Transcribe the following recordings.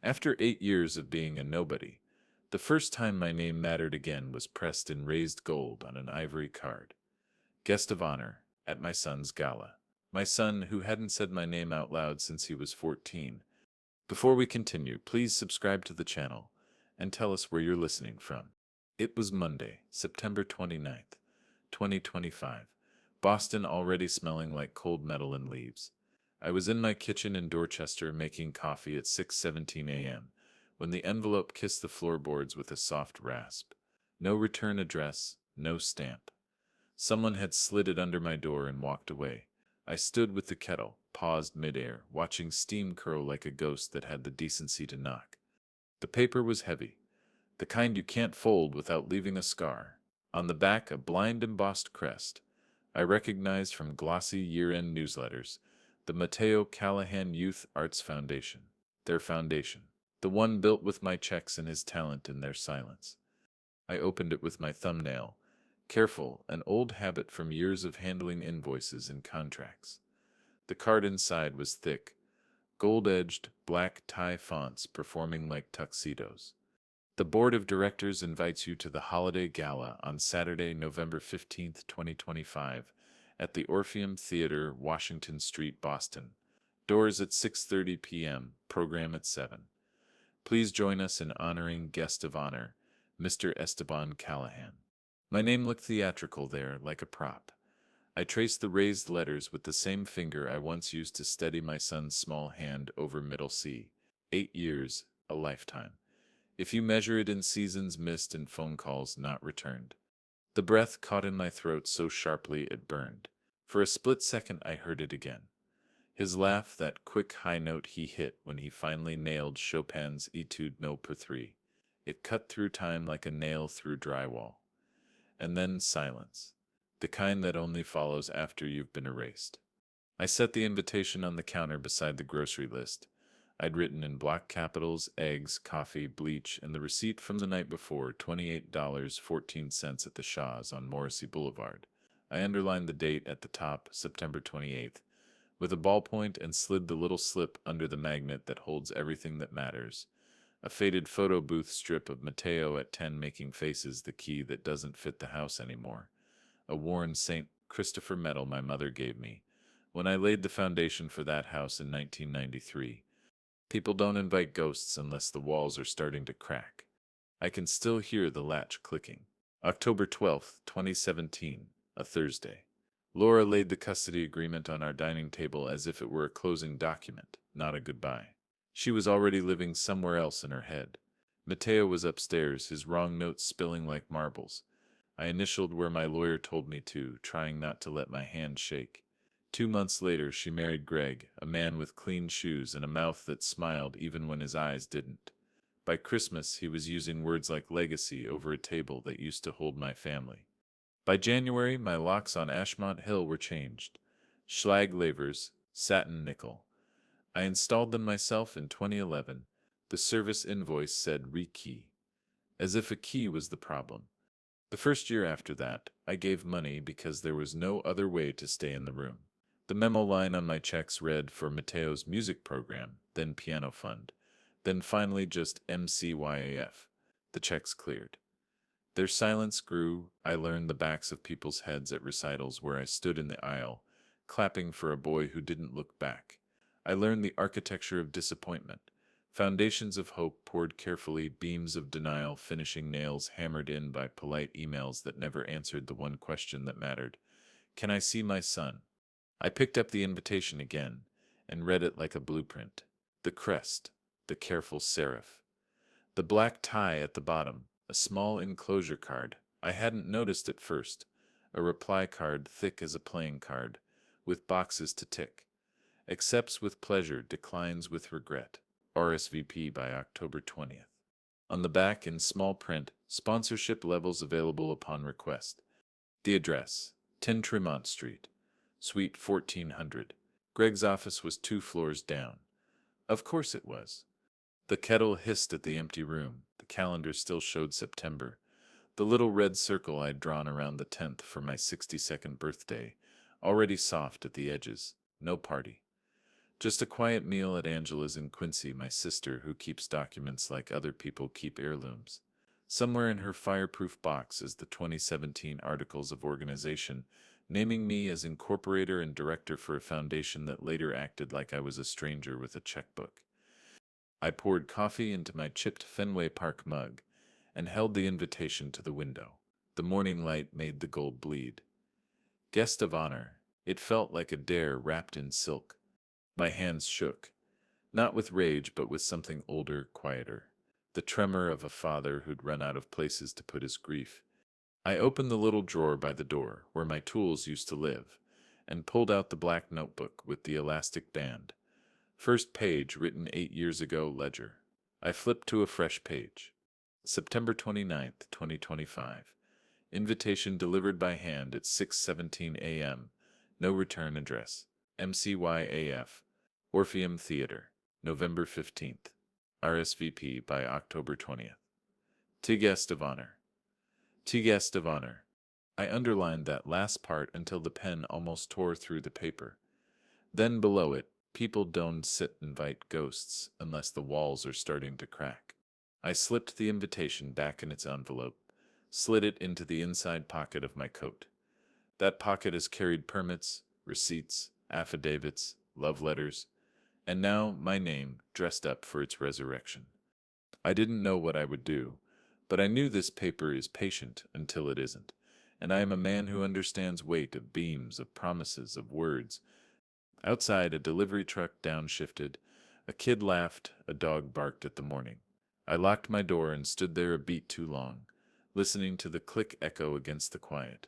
After 8 years of being a nobody, the first time my name mattered again was pressed in raised gold on an ivory card. Guest of honor at my son's gala. My son, who hadn't said my name out loud since he was 14. Before we continue, please subscribe to the channel and tell us where you're listening from. It was Monday, September 29th, 2025. Boston already smelling like cold metal and leaves. I was in my kitchen in Dorchester making coffee at 6:17 a.m. when the envelope kissed the floorboards with a soft rasp. No return address, no stamp. Someone had slid it under my door and walked away. I stood with the kettle, paused midair, watching steam curl like a ghost that had the decency to knock. The paper was heavy, the kind you can't fold without leaving a scar. On the back, a blind embossed crest. I recognized from glossy year-end newsletters, the Mateo Callahan Youth Arts Foundation. Their foundation. The one built with my checks and his talent in their silence. I opened it with my thumbnail, careful, an old habit from years of handling invoices and contracts. The card inside was thick, gold-edged, black tie fonts performing like tuxedos. The board of directors invites you to the holiday gala on Saturday, November 15th, 2025, at the Orpheum Theater, Washington Street, Boston. Doors at 6:30 p.m., program at 7. Please join us in honoring guest of honor, Mr. Esteban Callahan. My name looked theatrical there, like a prop. I traced the raised letters with the same finger I once used to steady my son's small hand over middle C. 8 years, a lifetime. If you measure it in seasons missed and phone calls not returned. The breath caught in my throat so sharply it burned. For a split second I heard it again. His laugh, that quick high note he hit when he finally nailed Chopin's Etude No. 3. It cut through time like a nail through drywall. And then silence, the kind that only follows after you've been erased. I set the invitation on the counter beside the grocery list. I'd written in block capitals, eggs, coffee, bleach, and the receipt from the night before, $28.14 at the Shaw's on Morrissey Boulevard. I underlined the date at the top, September 28th, with a ballpoint and slid the little slip under the magnet that holds everything that matters. A faded photo booth strip of Mateo at 10 making faces, the key that doesn't fit the house anymore. A worn St. Christopher medal my mother gave me when I laid the foundation for that house in 1993. People don't invite ghosts unless the walls are starting to crack. I can still hear the latch clicking. October 12th, 2017, a Thursday. Laura laid the custody agreement on our dining table as if it were a closing document, not a goodbye. She was already living somewhere else in her head. Mateo was upstairs, his wrong notes spilling like marbles. I initialed where my lawyer told me to, trying not to let my hand shake. 2 months later, she married Greg, a man with clean shoes and a mouth that smiled even when his eyes didn't. By Christmas, he was using words like legacy over a table that used to hold my family. By January, my locks on Ashmont Hill were changed. Schlag lavers, satin nickel. I installed them myself in 2011. The service invoice said rekey, as if a key was the problem. The first year after that, I gave money because there was no other way to stay in the room. The memo line on my checks read for Mateo's music program, then piano fund, then finally just MCYAF. The checks cleared. Their silence grew. I learned the backs of people's heads at recitals where I stood in the aisle, clapping for a boy who didn't look back. I learned the architecture of disappointment. Foundations of hope poured carefully, beams of denial, finishing nails hammered in by polite emails that never answered the one question that mattered. Can I see my son? I picked up the invitation again and read it like a blueprint. The crest, the careful serif. The black tie at the bottom, a small enclosure card. I hadn't noticed at first. A reply card thick as a playing card, with boxes to tick. Accepts with pleasure, declines with regret. RSVP by October 20th. On the back, in small print, sponsorship levels available upon request. The address, 10 Tremont Street, Suite 1400. Greg's office was 2 floors down. Of course it was. The kettle hissed at the empty room. The calendar still showed September. The little red circle I'd drawn around the 10th for my 62nd birthday, already soft at the edges. No party. Just a quiet meal at Angela's in Quincy, my sister who keeps documents like other people keep heirlooms. Somewhere in her fireproof box is the 2017 Articles of Organization, naming me as incorporator and director for a foundation that later acted like I was a stranger with a checkbook. I poured coffee into my chipped Fenway Park mug and held the invitation to the window. The morning light made the gold bleed. Guest of honor. It felt like a dare wrapped in silk. My hands shook, not with rage, but with something older, quieter. The tremor of a father who'd run out of places to put his grief. I opened the little drawer by the door, where my tools used to live, and pulled out the black notebook with the elastic band. First page, written 8 years ago, ledger. I flipped to a fresh page. September 29th, 2025. Invitation delivered by hand at 6:17 a.m. No return address. MCYAF. Orpheum Theater. November 15th. RSVP by October 20th. To guest of honor. To guest of honor. I underlined that last part until the pen almost tore through the paper. Then below it, people don't sit invite ghosts unless the walls are starting to crack. I slipped the invitation back in its envelope, slid it into the inside pocket of my coat. That pocket has carried permits, receipts, affidavits, love letters, and now my name dressed up for its resurrection. I didn't know what I would do, but I knew this paper is patient until it isn't, and I am a man who understands weight of beams, of promises, of words. Outside, a delivery truck downshifted. A kid laughed, a dog barked at the morning. I locked my door and stood there a beat too long, listening to the click echo against the quiet.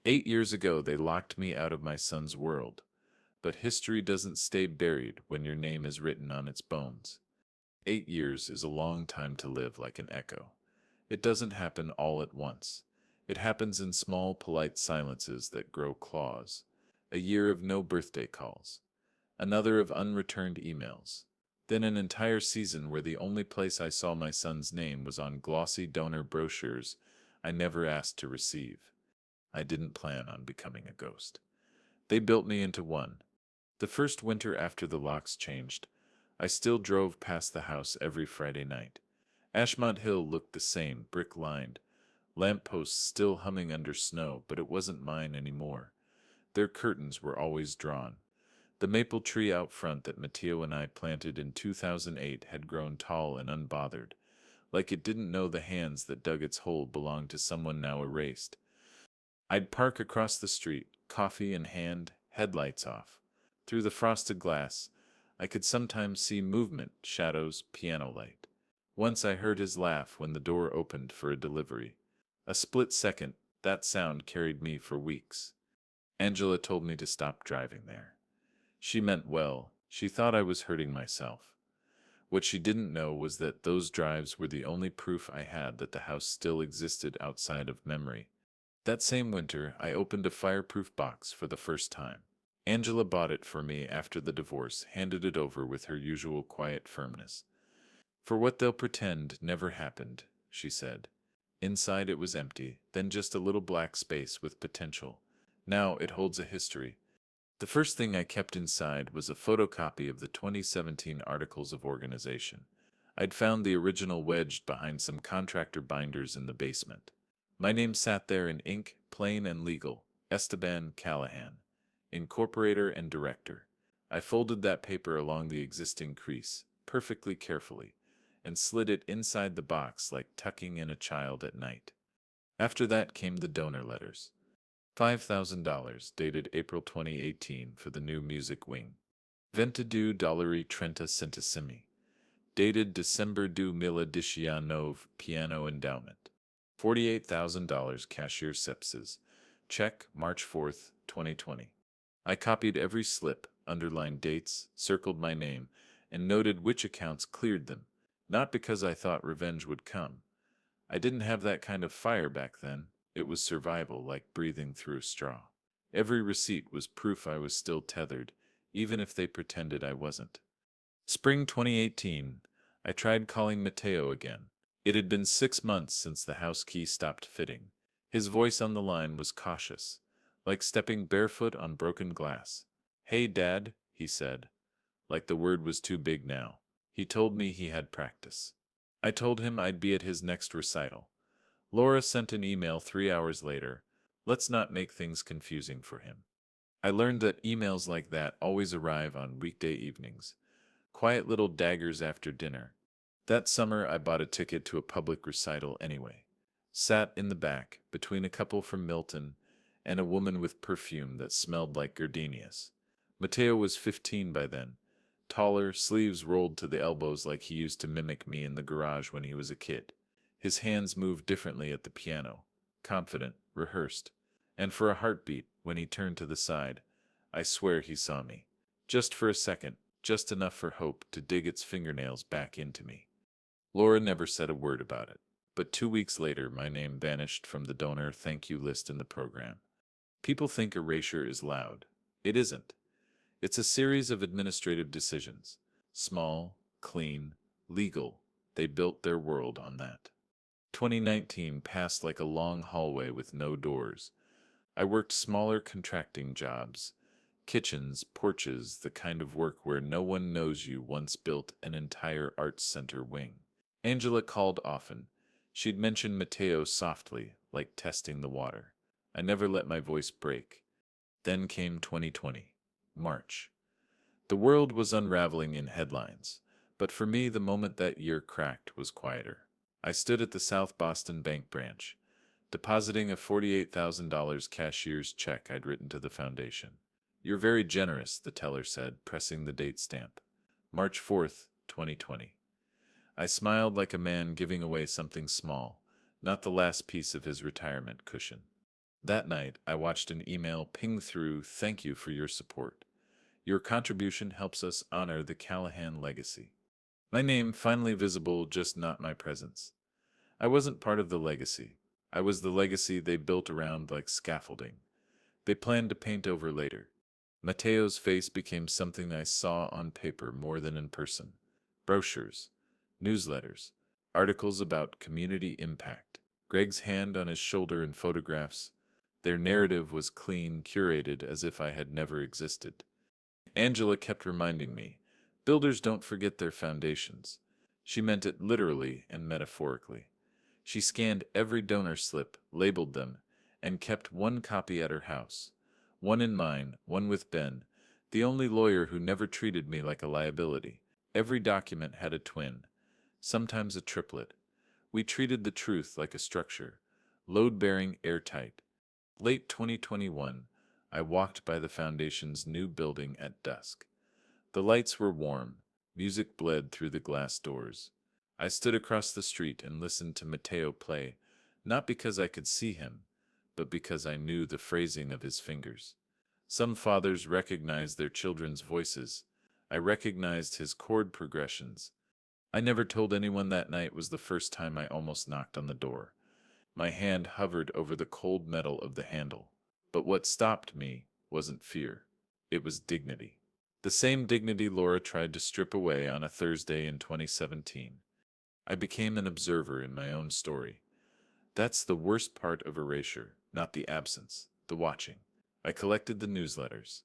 8 years ago, they locked me out of my son's world, but history doesn't stay buried when your name is written on its bones. 8 years is a long time to live like an echo. It doesn't happen all at once. It happens in small, polite silences that grow claws. A year of no birthday calls. Another of unreturned emails. Then an entire season where the only place I saw my son's name was on glossy donor brochures I never asked to receive. I didn't plan on becoming a ghost. They built me into one. The first winter after the locks changed, I still drove past the house every Friday night. Ashmont Hill looked the same, brick-lined, lampposts still humming under snow, but it wasn't mine anymore. Their curtains were always drawn. The maple tree out front that Matteo and I planted in 2008 had grown tall and unbothered, like it didn't know the hands that dug its hole belonged to someone now erased. I'd park across the street, coffee in hand, headlights off. Through the frosted glass, I could sometimes see movement, shadows, piano light. Once I heard his laugh when the door opened for a delivery. A split second, that sound carried me for weeks. Angela told me to stop driving there. She meant well. She thought I was hurting myself. What she didn't know was that those drives were the only proof I had that the house still existed outside of memory. That same winter, I opened a fireproof box for the first time. Angela bought it for me after the divorce, handed it over with her usual quiet firmness. For what they'll pretend never happened, she said. Inside it was empty, then just a little black space with potential. Now it holds a history. The first thing I kept inside was a photocopy of the 2017 Articles of Organization. I'd found the original wedged behind some contractor binders in the basement. My name sat there in ink, plain and legal, Esteban Callahan, incorporator and director. I folded that paper along the existing crease, perfectly carefully, and slid it inside the box like tucking in a child at night. After that came the donor letters. $5,000, dated April 2018, for the new music wing. $22.30, dated December 2019, piano endowment. $48,000, cashier sepsis. Check, March 4th, 2020. I copied every slip, underlined dates, circled my name, and noted which accounts cleared them, not because I thought revenge would come. I didn't have that kind of fire back then. It was survival, like breathing through a straw. Every receipt was proof I was still tethered, even if they pretended I wasn't. Spring 2018, I tried calling Matteo again. It had been 6 months since the house key stopped fitting. His voice on the line was cautious, like stepping barefoot on broken glass. "Hey, Dad," he said. like the word was too big now. He told me he had practice. I told him I'd be at his next recital. Laura sent an email 3 hours later. Let's not make things confusing for him. I learned that emails like that always arrive on weekday evenings, quiet little daggers after dinner. That summer, I bought a ticket to a public recital anyway. Sat in the back, between a couple from Milton and a woman with perfume that smelled like gardenias. Mateo was 15 by then, taller, sleeves rolled to the elbows like he used to mimic me in the garage when he was a kid. His hands moved differently at the piano, confident, rehearsed, and for a heartbeat, when he turned to the side, I swear he saw me. Just for a second, just enough for hope to dig its fingernails back into me. Laura never said a word about it, but 2 weeks later my name vanished from the donor thank you list in the program. People think erasure is loud. It isn't. It's a series of administrative decisions. Small, clean, legal. They built their world on that. 2019 passed like a long hallway with no doors. I worked smaller contracting jobs. Kitchens, porches, the kind of work where no one knows you once built an entire arts center wing. Angela called often. She'd mention Mateo softly, like testing the water. I never let my voice break. Then came 2020. March. The world was unraveling in headlines, but for me the moment that year cracked was quieter. I stood at the South Boston Bank branch, depositing a $48,000 cashier's check I'd written to the foundation. "You're very generous," the teller said, pressing the date stamp. March 4th, 2020. I smiled like a man giving away something small, not the last piece of his retirement cushion. That night, I watched an email ping through, "Thank you for your support. Your contribution helps us honor the Callahan legacy." My name finally visible, just not my presence. I wasn't part of the legacy. I was the legacy they built around like scaffolding. They planned to paint over later. Mateo's face became something I saw on paper more than in person. Brochures, newsletters, articles about community impact. Greg's hand on his shoulder in photographs. Their narrative was clean, curated as if I had never existed. Angela kept reminding me, builders don't forget their foundations. She meant it literally and metaphorically. She scanned every donor slip, labeled them, and kept one copy at her house. One in mine, one with Ben, the only lawyer who never treated me like a liability. Every document had a twin, sometimes a triplet. We treated the truth like a structure, load-bearing, airtight. Late 2021, I walked by the foundation's new building at dusk. The lights were warm, music bled through the glass doors. I stood across the street and listened to Mateo play, not because I could see him, but because I knew the phrasing of his fingers. Some fathers recognize their children's voices. I recognized his chord progressions. I never told anyone that night was the first time I almost knocked on the door. My hand hovered over the cold metal of the handle. But what stopped me wasn't fear. It was dignity. The same dignity Laura tried to strip away on a Thursday in 2017. I became an observer in my own story. That's the worst part of erasure, not the absence, the watching. I collected the newsletters,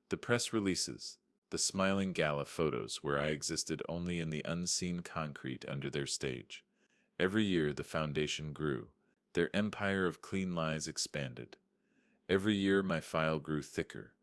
the press releases, the smiling gala photos where I existed only in the unseen concrete under their stage. Every year the foundation grew. Their empire of clean lies expanded. Every year my file grew thicker.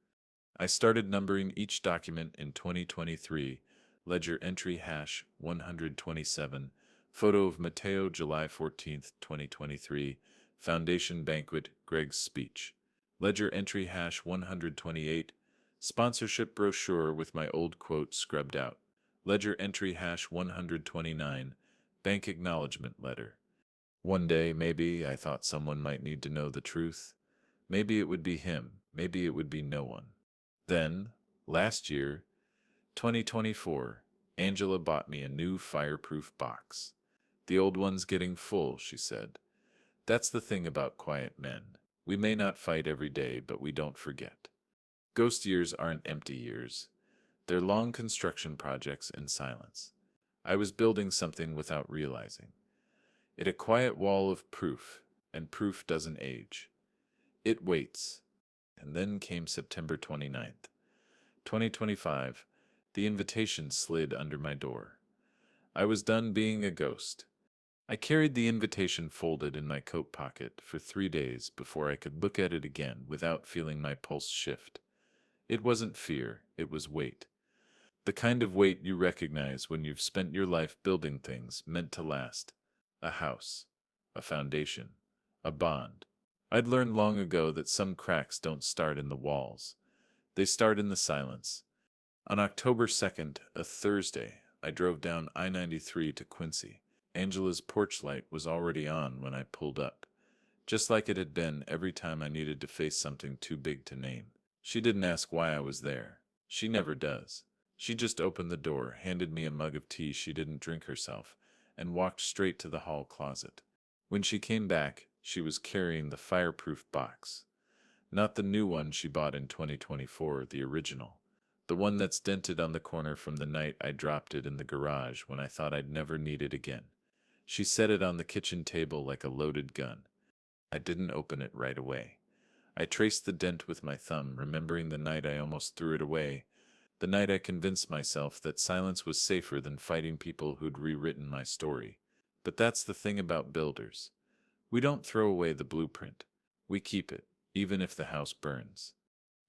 I started numbering each document in 2023, ledger entry hash 127, photo of Mateo July 14th, 2023, foundation banquet, Greg's speech. Ledger entry hash 128, sponsorship brochure with my old quote scrubbed out. Ledger entry hash 129, bank acknowledgement letter. One day, maybe, I thought someone might need to know the truth. Maybe it would be him, maybe it would be no one. Then, last year, 2024, Angela bought me a new fireproof box. "The old one's getting full," she said. "That's the thing about quiet men. We may not fight every day, but we don't forget." Ghost years aren't empty years. They're long construction projects in silence. I was building something without realizing it, a quiet wall of proof, and proof doesn't age. It waits. And then came September 29th, 2025, The invitation slid under my door. I was done being a ghost. I carried the invitation folded in my coat pocket for 3 days before I could look at it again without feeling my pulse shift. It wasn't fear, it was weight. The kind of weight you recognize when you've spent your life building things meant to last. A house, a foundation, a bond. I'd learned long ago that some cracks don't start in the walls. They start in the silence. On October 2nd, a Thursday, I drove down I-93 to Quincy. Angela's porch light was already on when I pulled up, just like it had been every time I needed to face something too big to name. She didn't ask why I was there. She never does. She just opened the door, handed me a mug of tea she didn't drink herself, and walked straight to the hall closet. When she came back, she was carrying the fireproof box. Not the new one she bought in 2024, the original. The one that's dented on the corner from the night I dropped it in the garage when I thought I'd never need it again. She set it on the kitchen table like a loaded gun. I didn't open it right away. I traced the dent with my thumb, remembering the night I almost threw it away, the night I convinced myself that silence was safer than fighting people who'd rewritten my story. But that's the thing about builders. We don't throw away the blueprint. We keep it, even if the house burns.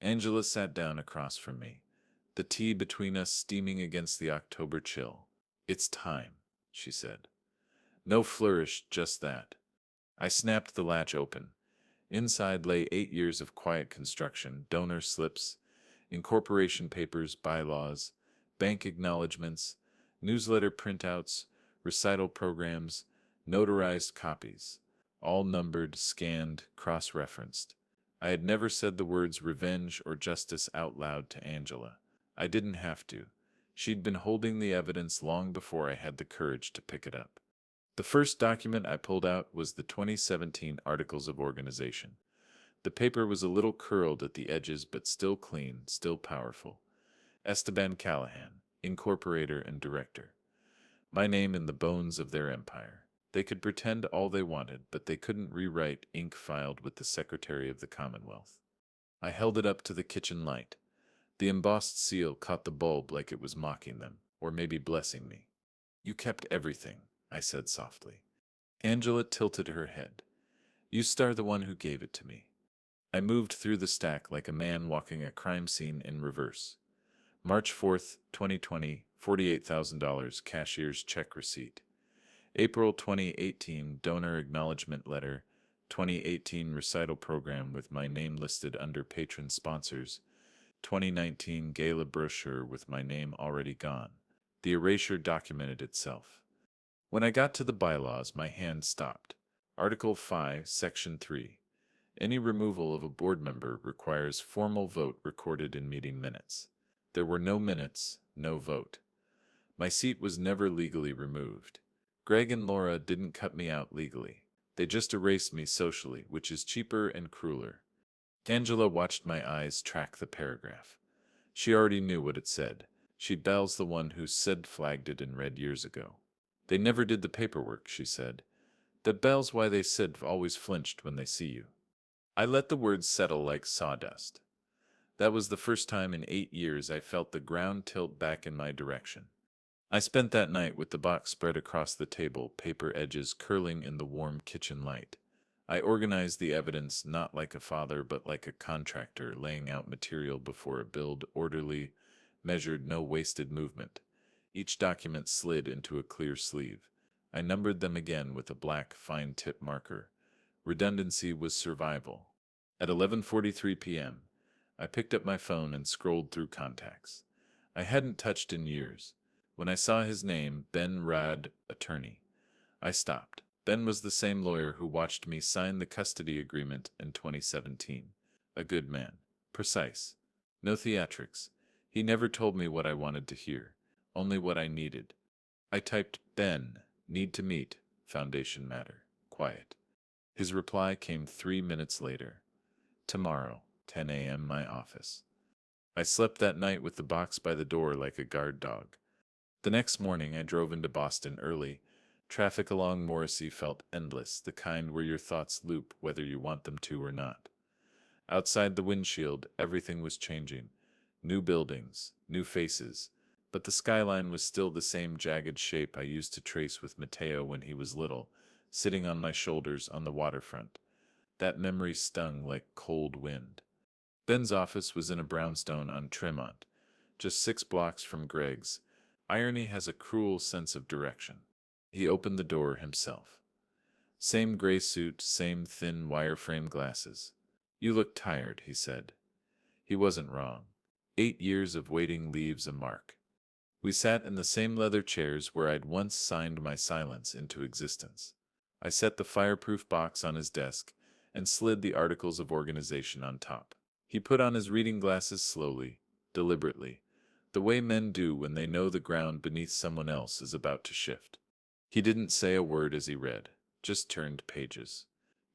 Angela sat down across from me, the tea between us steaming against the October chill. "It's time," she said. No flourish, just that. I snapped the latch open. Inside lay 8 years of quiet construction, donor slips, incorporation papers, bylaws, bank acknowledgments, newsletter printouts, recital programs, notarized copies, all numbered, scanned, cross-referenced. I had never said the words revenge or justice out loud to Angela. I didn't have to. She'd been holding the evidence long before I had the courage to pick it up. The first document I pulled out was the 2017 Articles of Organization. The paper was a little curled at the edges but still clean, still powerful. Esteban Callahan, incorporator and director. My name in the bones of their empire. They could pretend all they wanted, but they couldn't rewrite ink filed with the Secretary of the Commonwealth. I held it up to the kitchen light. The embossed seal caught the bulb like it was mocking them, or maybe blessing me. "You kept everything," I said softly. Angela tilted her head. "You star the one who gave it to me." I moved through the stack like a man walking a crime scene in reverse. March 4th, 2020, $48,000 cashier's check receipt. April 2018 donor acknowledgement letter, 2018 recital program with my name listed under patron sponsors, 2019 gala brochure with my name already gone. The erasure documented itself. When I got to the bylaws, my hand stopped. Article 5, Section 3. Any removal of a board member requires formal vote recorded in meeting minutes. There were no minutes, no vote. My seat was never legally removed. Greg and Laura didn't cut me out legally. They just erased me socially, which is cheaper and crueler. Angela watched my eyes track the paragraph. She already knew what it said. Bell's the one who said flagged it in red years ago. "They never did the paperwork," she said. "That Bell's why they said always flinched when they see you." I let the words settle like sawdust. That was the first time in 8 years I felt the ground tilt back in my direction. I spent that night with the box spread across the table, paper edges curling in the warm kitchen light. I organized the evidence not like a father but like a contractor laying out material before a build, orderly, measured, no wasted movement. Each document slid into a clear sleeve. I numbered them again with a black, fine-tip marker. Redundancy was survival. At 11:43 p.m., I picked up my phone and scrolled through contacts. I hadn't touched in years. When I saw his name, Ben Rad, attorney, I stopped. Ben was the same lawyer who watched me sign the custody agreement in 2017. A good man. Precise. No theatrics. He never told me what I wanted to hear, only what I needed. I typed, "Ben, need to meet, foundation matter, quiet." His reply came 3 minutes later. "Tomorrow, 10 a.m. my office." I slept that night with the box by the door like a guard dog. The next morning I drove into Boston early. Traffic along Morrissey felt endless, the kind where your thoughts loop whether you want them to or not. Outside the windshield, everything was changing. New buildings, new faces, but the skyline was still the same jagged shape I used to trace with Matteo when he was little, sitting on my shoulders on the waterfront. That memory stung like cold wind. Ben's office was in a brownstone on Tremont, just 6 blocks from Greg's. Irony has a cruel sense of direction. He opened the door himself. Same gray suit, same thin wireframe glasses. You look tired, he said. He wasn't wrong. 8 years of waiting leaves a mark. We sat in the same leather chairs where I'd once signed my silence into existence. I set the fireproof box on his desk and slid the articles of organization on top. He put on his reading glasses slowly, deliberately, the way men do when they know the ground beneath someone else is about to shift. He didn't say a word as he read, just turned pages.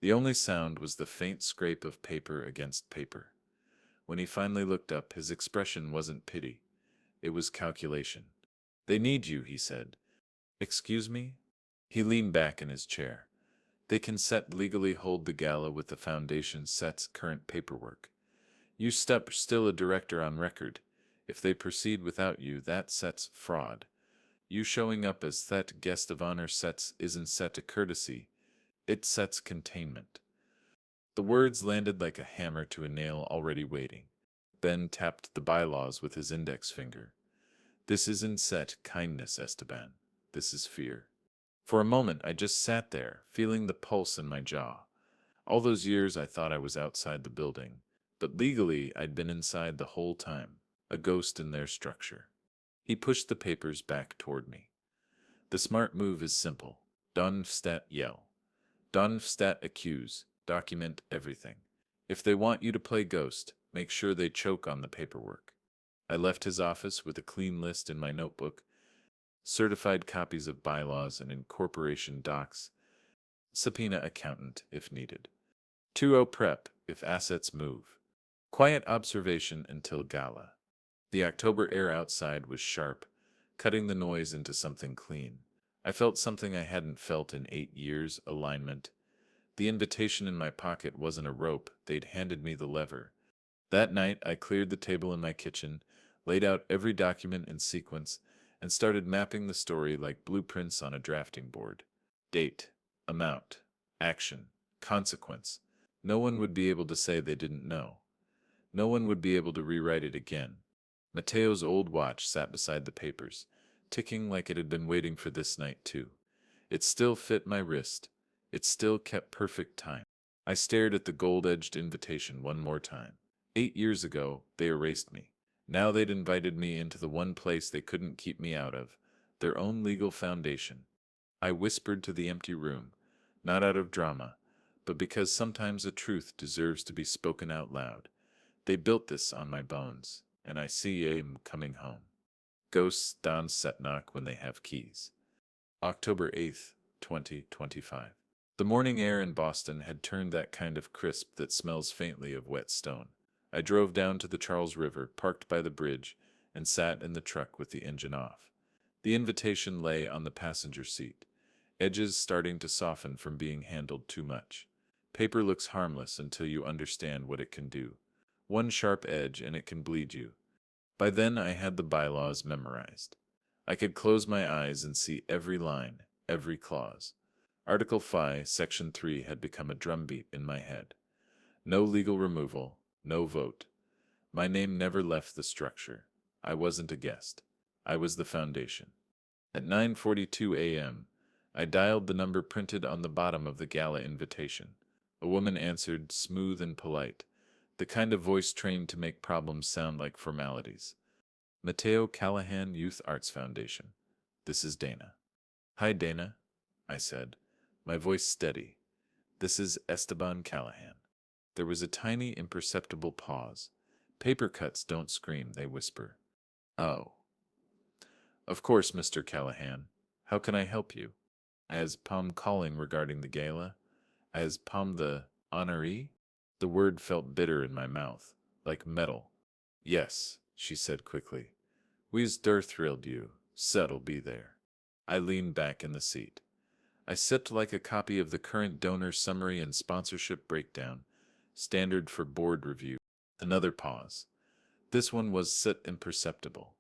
The only sound was the faint scrape of paper against paper. When he finally looked up, his expression wasn't pity. It was calculation. They need you, he said. Excuse me? He leaned back in his chair. They can legally hold the gala with the foundation set's current paperwork. You still a director on record. If they proceed without you, that sets fraud. You showing up as that guest of honor isn't set a courtesy. It sets containment. The words landed like a hammer to a nail already waiting. Ben tapped the bylaws with his index finger. This isn't set kindness, Esteban. This is fear. For a moment, I just sat there, feeling the pulse in my jaw. All those years I thought I was outside the building, but legally I'd been inside the whole time, a ghost in their structure. He pushed the papers back toward me. The smart move is simple. Donfstat yell. Donfstat accuse. Document everything. If they want you to play ghost, make sure they choke on the paperwork. I left his office with a clean list in my notebook, certified copies of bylaws and incorporation docs, subpoena accountant if needed. 2-0 prep if assets move. Quiet observation until gala. The October air outside was sharp, cutting the noise into something clean. I felt something I hadn't felt in 8 years, alignment. The invitation in my pocket wasn't a rope, they'd handed me the lever. That night, I cleared the table in my kitchen, laid out every document in sequence, and started mapping the story like blueprints on a drafting board. Date, amount, action, consequence. No one would be able to say they didn't know. No one would be able to rewrite it again. Matteo's old watch sat beside the papers, ticking like it had been waiting for this night too. It still fit my wrist. It still kept perfect time. I stared at the gold-edged invitation one more time. 8 years ago, they erased me. Now they'd invited me into the one place they couldn't keep me out of, their own legal foundation. I whispered to the empty room, not out of drama, but because sometimes a truth deserves to be spoken out loud. They built this on my bones, and I see I'm coming home. Ghosts don Setnock when they have keys. October 8th, 2025. The morning air in Boston had turned that kind of crisp that smells faintly of wet stone. I drove down to the Charles River, parked by the bridge, and sat in the truck with the engine off. The invitation lay on the passenger seat, edges starting to soften from being handled too much. Paper looks harmless until you understand what it can do. One sharp edge and it can bleed you. By then I had the bylaws memorized. I could close my eyes and see every line, every clause. Article 5, Section 3 had become a drumbeat in my head. No legal removal, no vote. My name never left the structure. I wasn't a guest. I was the foundation. At 9:42 a.m., I dialed the number printed on the bottom of the gala invitation. A woman answered, smooth and polite, the kind of voice trained to make problems sound like formalities. Matteo Callahan Youth Arts Foundation. This is Dana. Hi, Dana, I said, my voice steady. This is Esteban Callahan. There was a tiny, imperceptible pause. Paper cuts don't scream, they whisper. Oh. Of course, Mr. Callahan. How can I help you? As Palm calling regarding the gala? As Palm the honoree? The word felt bitter in my mouth, like metal. Yes, she said quickly. We's thrilled you. Set'll be there. I leaned back in the seat. I sipped like a copy of the current donor summary and sponsorship breakdown, standard for board review. Another pause. This one was imperceptible.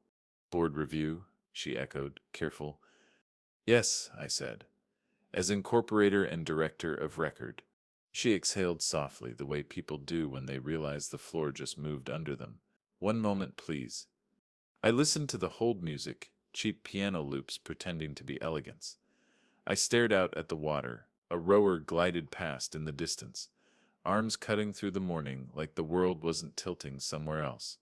Board review, she echoed, careful. Yes, I said. As incorporator and director of record. She exhaled softly, the way people do when they realize the floor just moved under them. One moment, please. I listened to the hold music, cheap piano loops pretending to be elegance. I stared out at the water. A rower glided past in the distance, arms cutting through the morning like the world wasn't tilting somewhere else.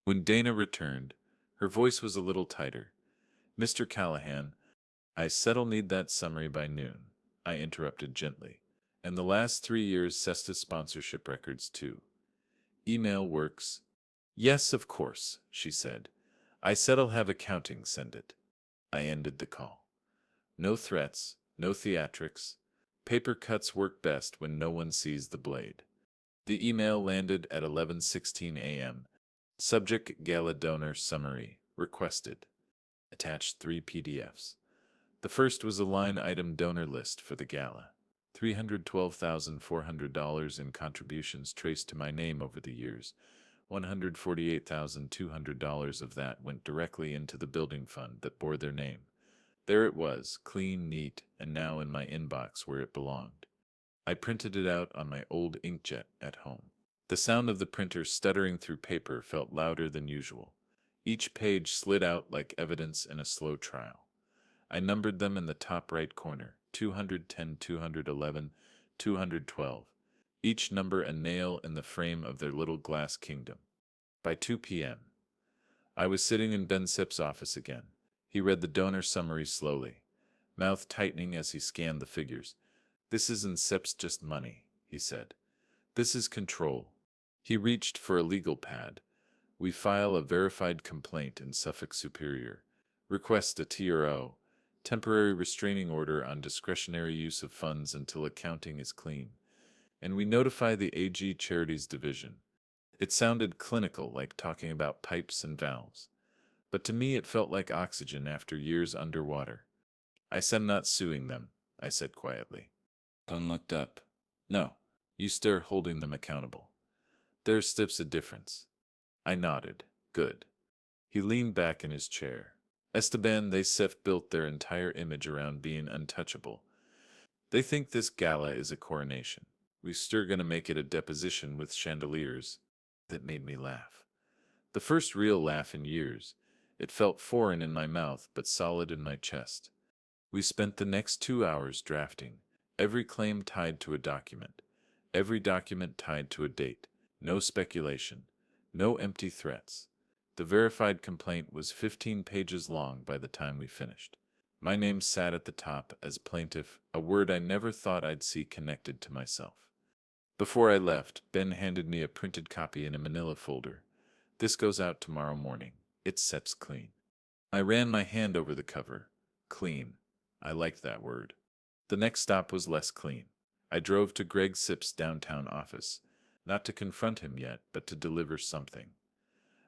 When Dana returned, her voice was a little tighter. Mr. Callahan, I said'll need that summary by noon, I interrupted gently. And the last 3 years Cesta sponsorship records, too. Email works. Yes, of course, she said. I said I'll have accounting send it. I ended the call. No threats, no theatrics. Paper cuts work best when no one sees the blade. The email landed at 11:16 a.m. Subject Gala Donor Summary Requested. Attached 3 PDFs. The first was a line-item donor list for the gala. $312,400 in contributions traced to my name over the years. $148,200 of that went directly into the building fund that bore their name. There it was, clean, neat, and now in my inbox where it belonged. I printed it out on my old inkjet at home. The sound of the printer stuttering through paper felt louder than usual. Each page slid out like evidence in a slow trial. I numbered them in the top right corner, 210, 211, 212, each number a nail in the frame of their little glass kingdom. By 2 p.m., I was sitting in Ben Sipp's office again. He read the donor summary slowly, mouth tightening as he scanned the figures. This isn't Sipp's just money, he said. This is control. He reached for a legal pad. We file a verified complaint in Suffolk Superior. Request a TRO, temporary restraining order on discretionary use of funds until accounting is clean. And we notify the AG Charities Division. It sounded clinical, like talking about pipes and valves. But to me it felt like oxygen after years underwater. I said I'm not suing them, I said quietly. Don looked up. No, you stare holding them accountable. There's stips a difference. I nodded. Good. He leaned back in his chair. Esteban, they built their entire image around being untouchable. They think this gala is a coronation. We're still gonna make it a deposition with chandeliers. That made me laugh. The first real laugh in years. It felt foreign in my mouth but solid in my chest. We spent the next 2 hours drafting, every claim tied to a document, every document tied to a date, no speculation, no empty threats. The verified complaint was 15 pages long by the time we finished. My name sat at the top as plaintiff, a word I never thought I'd see connected to myself. Before I left, Ben handed me a printed copy in a manila folder. This goes out tomorrow morning. It sets clean. I ran my hand over the cover. Clean. I liked that word. The next stop was less clean. I drove to Greg Sipp's downtown office, not to confront him yet, but to deliver something.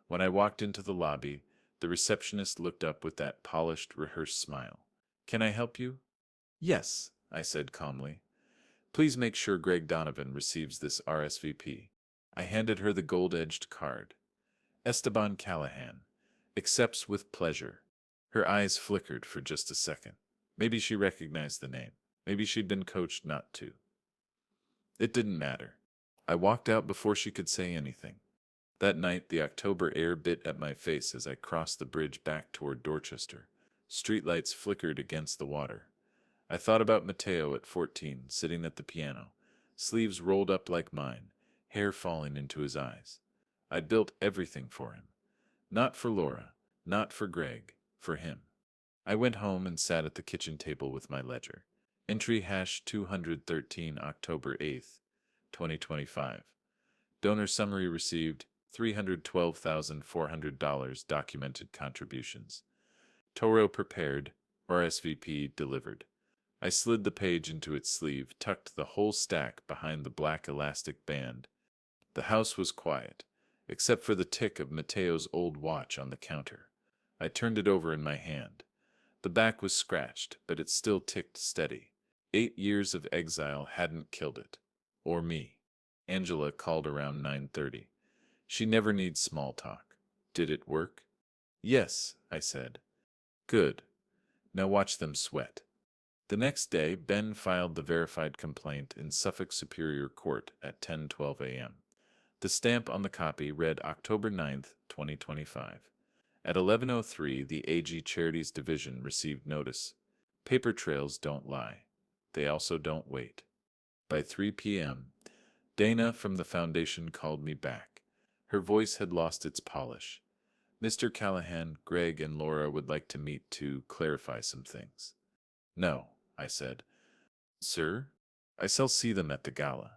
When I walked into the lobby, the receptionist looked up with that polished, rehearsed smile. Can I help you? Yes, I said calmly. Please make sure Greg Donovan receives this RSVP. I handed her the gold-edged card. Esteban Callahan. Accepts with pleasure. Her eyes flickered for just a second. Maybe she recognized the name. Maybe she'd been coached not to. It didn't matter. I walked out before she could say anything. That night, the October air bit at my face as I crossed the bridge back toward Dorchester. Streetlights flickered against the water. I thought about Mateo at 14, sitting at the piano, sleeves rolled up like mine, hair falling into his eyes. I'd built everything for him. Not for Laura, not for Greg, for him. I went home and sat at the kitchen table with my ledger. Entry hash 213 October 8th, 2025. Donor summary received $312,400 documented contributions. Toro prepared, RSVP delivered. I slid the page into its sleeve, tucked the whole stack behind the black elastic band. The house was quiet, except for the tick of Mateo's old watch on the counter. I turned it over in my hand. The back was scratched, but it still ticked steady. 8 years of exile hadn't killed it. Or me. Angela called around 9:30. She never needs small talk. Did it work? Yes, I said. Good. Now watch them sweat. The next day, Ben filed the verified complaint in Suffolk Superior Court at 10:12 a.m. The stamp on the copy read October 9th, 2025. At 11:03, the AG Charities Division received notice. Paper trails don't lie. They also don't wait. By 3 p.m., Dana from the foundation called me back. Her voice had lost its polish. Mr. Callahan, Greg, and Laura would like to meet to clarify some things. No, I said. Sir? I shall see them at the gala.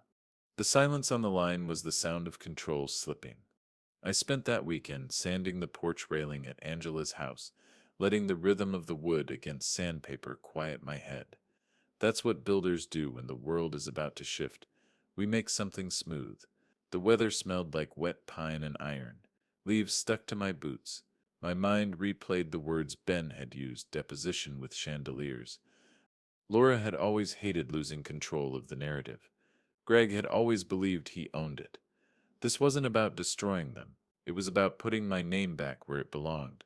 The silence on the line was the sound of controls slipping. I spent that weekend sanding the porch railing at Angela's house, letting the rhythm of the wood against sandpaper quiet my head. That's what builders do when the world is about to shift. We make something smooth. The weather smelled like wet pine and iron. Leaves stuck to my boots. My mind replayed the words Ben had used, deposition with chandeliers. Laura had always hated losing control of the narrative. Greg had always believed he owned it. This wasn't about destroying them. It was about putting my name back where it belonged,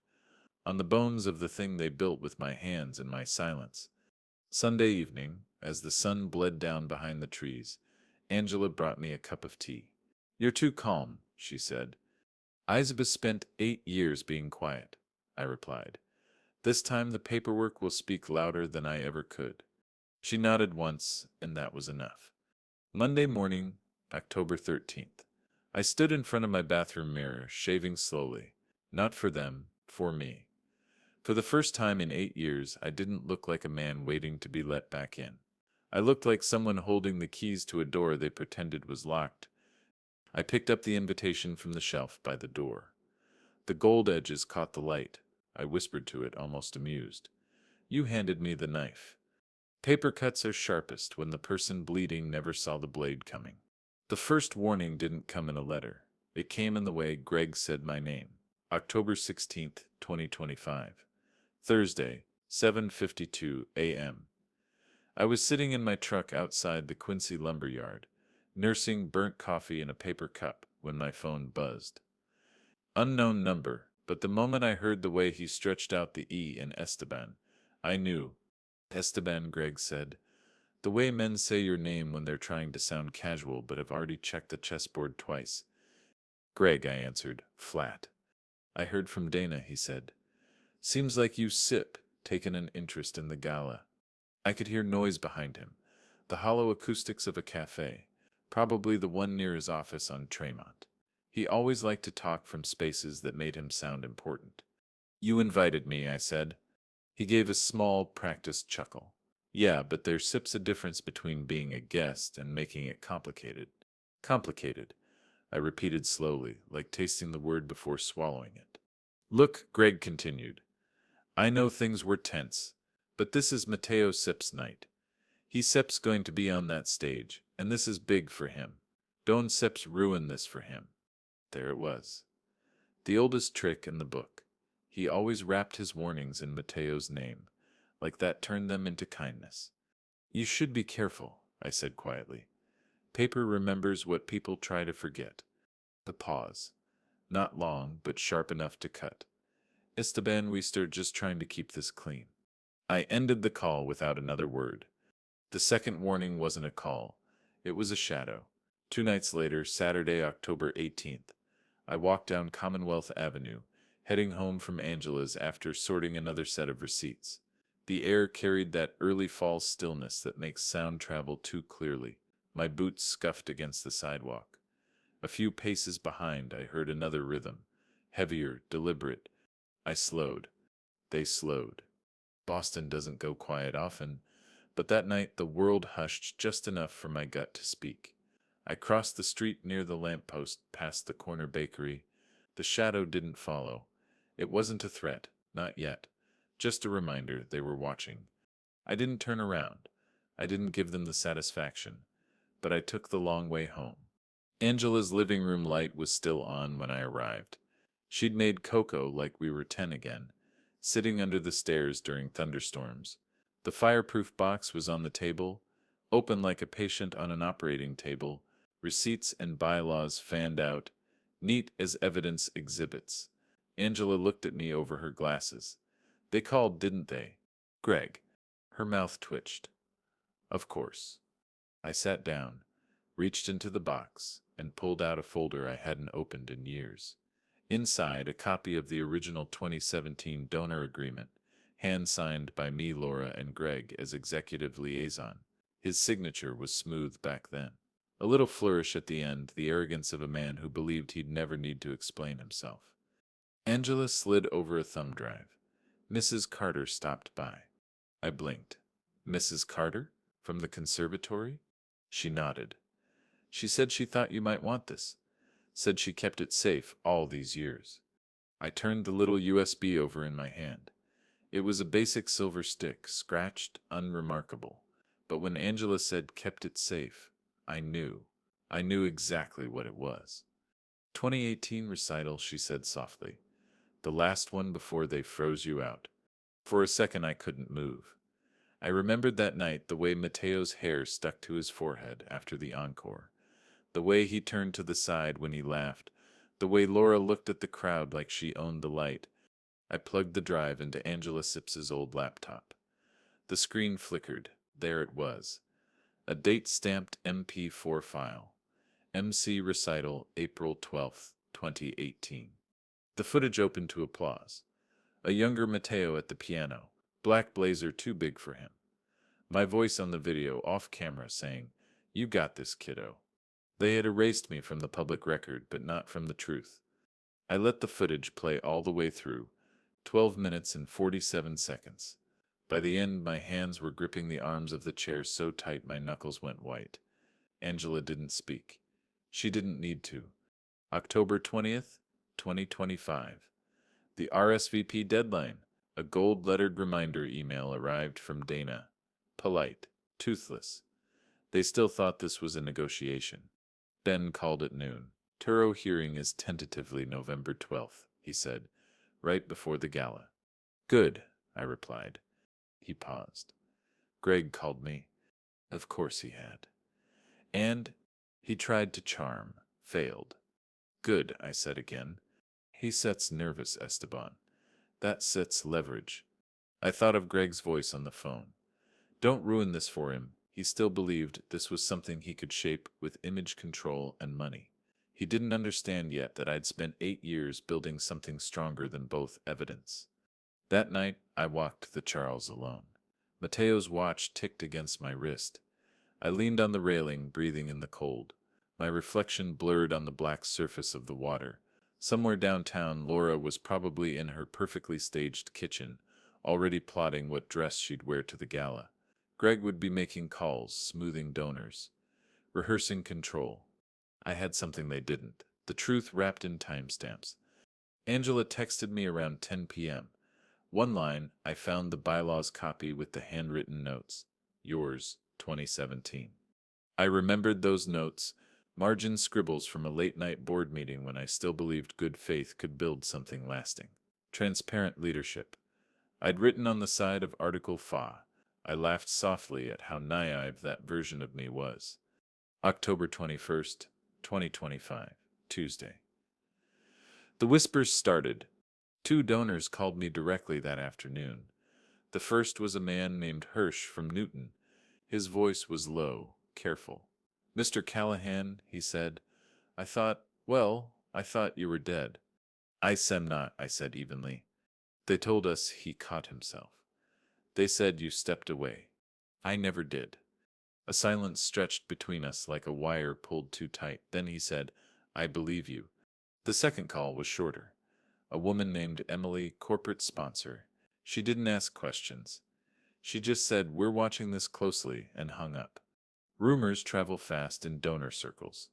on the bones of the thing they built with my hands and my silence. Sunday evening, as the sun bled down behind the trees, Angela brought me a cup of tea. You're too calm, she said. Isabel spent 8 years being quiet, I replied. This time the paperwork will speak louder than I ever could. She nodded once, and that was enough. Monday morning, October 13th. I stood in front of my bathroom mirror, shaving slowly. Not for them, for me. For the first time in 8 years, I didn't look like a man waiting to be let back in. I looked like someone holding the keys to a door they pretended was locked. I picked up the invitation from the shelf by the door. The gold edges caught the light. I whispered to it, almost amused. You handed me the knife. Paper cuts are sharpest when the person bleeding never saw the blade coming. The first warning didn't come in a letter. It came in the way Greg said my name. October 16th, 2025. Thursday, 7:52 a.m. I was sitting in my truck outside the Quincy lumber yard, nursing burnt coffee in a paper cup when my phone buzzed. Unknown number, but the moment I heard the way he stretched out the E in Esteban, I knew. Esteban, Greg said. The way men say your name when they're trying to sound casual but have already checked the chessboard twice. Greg, I answered, flat. I heard from Dana, he said. Seems like you taken an interest in the gala. I could hear noise behind him, the hollow acoustics of a cafe, probably the one near his office on Tremont. He always liked to talk from spaces that made him sound important. You invited me, I said. He gave a small, practiced chuckle. Yeah, but there's a difference between being a guest and making it complicated. Complicated, I repeated slowly, like tasting the word before swallowing it. Look, Greg continued. I know things were tense, but this is Mateo Sip's night. Sip's going to be on that stage, and this is big for him. Don't Sips ruin this for him. There it was. The oldest trick in the book. He always wrapped his warnings in Mateo's name, like that turned them into kindness. You should be careful, I said quietly. Paper remembers what people try to forget. The pause. Not long, but sharp enough to cut. Esteban, we start just trying to keep this clean. I ended the call without another word. The second warning wasn't a call. It was a shadow. 2 nights later, Saturday, October 18th, I walked down Commonwealth Avenue, heading home from Angela's after sorting another set of receipts. The air carried that early fall stillness that makes sound travel too clearly. My boots scuffed against the sidewalk. A few paces behind, I heard another rhythm, heavier, deliberate. I slowed. They slowed. Boston doesn't go quiet often, but that night the world hushed just enough for my gut to speak. I crossed the street near the lamppost, past the corner bakery. The shadow didn't follow. It wasn't a threat, not yet. Just a reminder they were watching. I didn't turn around. I didn't give them the satisfaction. But I took the long way home. Angela's living room light was still on when I arrived. She'd made cocoa like we were 10 again, sitting under the stairs during thunderstorms. The fireproof box was on the table, open like a patient on an operating table, receipts and bylaws fanned out, neat as evidence exhibits. Angela looked at me over her glasses. They called, didn't they? Greg. Her mouth twitched. Of course. I sat down, reached into the box, and pulled out a folder I hadn't opened in years. Inside, a copy of the original 2017 donor agreement, hand-signed by me, Laura, and Greg as executive liaison. His signature was smooth back then. A little flourish at the end, the arrogance of a man who believed he'd never need to explain himself. Angela slid over a thumb drive. Mrs. Carter stopped by. I blinked. Mrs. Carter? From the conservatory? She nodded. She said she thought you might want this. Said she kept it safe all these years. I turned the little USB over in my hand. It was a basic silver stick, scratched, unremarkable. But when Angela said kept it safe, I knew. I knew exactly what it was. 2018 recital, she said softly. The last one before they froze you out. For a second I couldn't move. I remembered that night the way Mateo's hair stuck to his forehead after the encore, the way he turned to the side when he laughed, the way Laura looked at the crowd like she owned the light. I plugged the drive into Angela Sips's old laptop. The screen flickered. There it was. A date-stamped MP4 file. MC Recital, April 12th, 2018. The footage opened to applause. A younger Mateo at the piano, black blazer too big for him. My voice on the video off camera saying, "You got this, kiddo." They had erased me from the public record, but not from the truth. I let the footage play all the way through, 12 minutes and 47 seconds. By the end, my hands were gripping the arms of the chair so tight my knuckles went white. Angela didn't speak. She didn't need to. October 20th, 2025. The RSVP deadline. A gold-lettered reminder email arrived from Dana. Polite, toothless. They still thought this was a negotiation. Ben called at noon. Turo hearing is tentatively November 12th, he said, right before the gala. Good, I replied. He paused. Greg called me. Of course he had. And he tried to charm, failed. Good, I said again. He sets nervous, Esteban. That sets leverage. I thought of Greg's voice on the phone. Don't ruin this for him. He still believed this was something he could shape with image control and money. He didn't understand yet that I'd spent 8 years building something stronger than both evidence. That night, I walked the Charles alone. Mateo's watch ticked against my wrist. I leaned on the railing, breathing in the cold. My reflection blurred on the black surface of the water. Somewhere downtown, Laura was probably in her perfectly staged kitchen, already plotting what dress she'd wear to the gala. Greg would be making calls, smoothing donors, rehearsing control. I had something they didn't, the truth wrapped in timestamps. Angela texted me around 10 p.m. One line, I found the bylaws copy with the handwritten notes. Yours, 2017. I remembered those notes, margin scribbles from a late-night board meeting when I still believed good faith could build something lasting. Transparent leadership. I'd written on the side of Article Fa. I laughed softly at how naive that version of me was. October 21st, 2025, Tuesday. The whispers started. 2 donors called me directly that afternoon. The first was a man named Hirsch from Newton. His voice was low, careful. "Mr. Callahan," he said, I thought you were dead." "I'm not," I said evenly. "They told us he caught himself. They said you stepped away." "I never did." A silence stretched between us like a wire pulled too tight. Then he said, "I believe you." The second call was shorter. A woman named Emily, corporate sponsor. She didn't ask questions. She just said, "We're watching this closely," and hung up. Rumors travel fast in donor circles.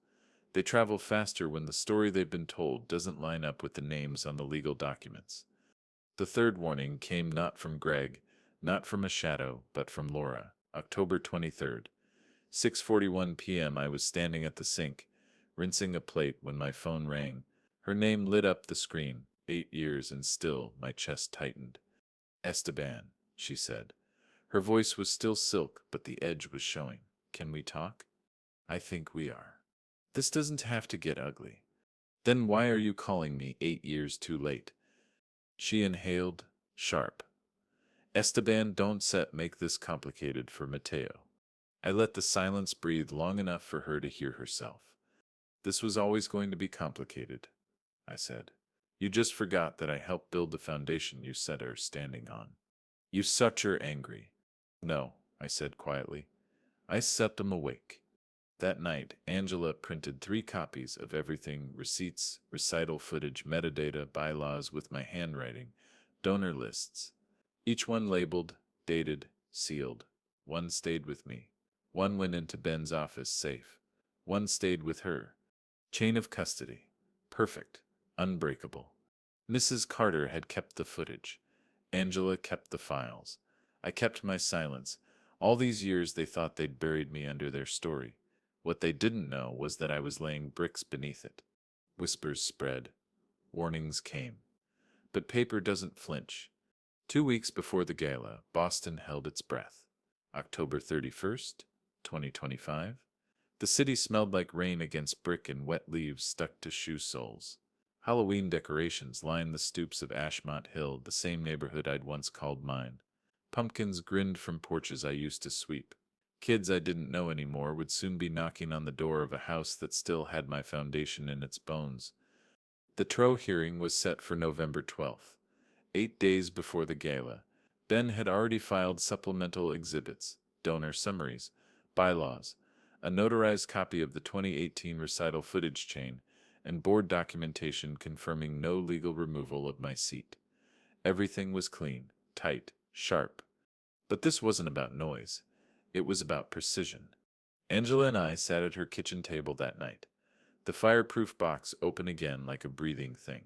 They travel faster when the story they've been told doesn't line up with the names on the legal documents. The third warning came not from Greg, not from a shadow, but from Laura. October 23rd. 6:41 p.m. I was standing at the sink, rinsing a plate when my phone rang. Her name lit up the screen. 8 years and still my chest tightened. "Esteban," she said. Her voice was still silk, but the edge was showing. "Can we talk?" "I think we are. This doesn't have to get ugly." "Then why are you calling me 8 years too late?" She inhaled, sharp. Esteban, don't make this complicated for Mateo. I let the silence breathe long enough for her to hear herself. This was always going to be complicated, I said. You just forgot that I helped build the foundation you set her standing on. You such are angry. No, I said quietly. I set them awake. That night, Angela printed 3 copies of everything: receipts, recital footage, metadata, bylaws with my handwriting, donor lists. Each one labeled, dated, sealed. One stayed with me. One went into Ben's office safe. One stayed with her. Chain of custody. Perfect. Unbreakable. Mrs. Carter had kept the footage. Angela kept the files. I kept my silence. All these years they thought they'd buried me under their story. What they didn't know was that I was laying bricks beneath it. Whispers spread. Warnings came. But paper doesn't flinch. 2 weeks before the gala, Boston held its breath. October 31st, 2025. The city smelled like rain against brick and wet leaves stuck to shoe soles. Halloween decorations lined the stoops of Ashmont Hill, the same neighborhood I'd once called mine. Pumpkins grinned from porches I used to sweep. Kids I didn't know anymore would soon be knocking on the door of a house that still had my foundation in its bones. The Troe hearing was set for November 12th. 8 days before the gala, Ben had already filed supplemental exhibits, donor summaries, bylaws, a notarized copy of the 2018 recital footage chain, and board documentation confirming no legal removal of my seat. Everything was clean, tight, sharp. But this wasn't about noise. It was about precision. Angela and I sat at her kitchen table that night, the fireproof box open again like a breathing thing.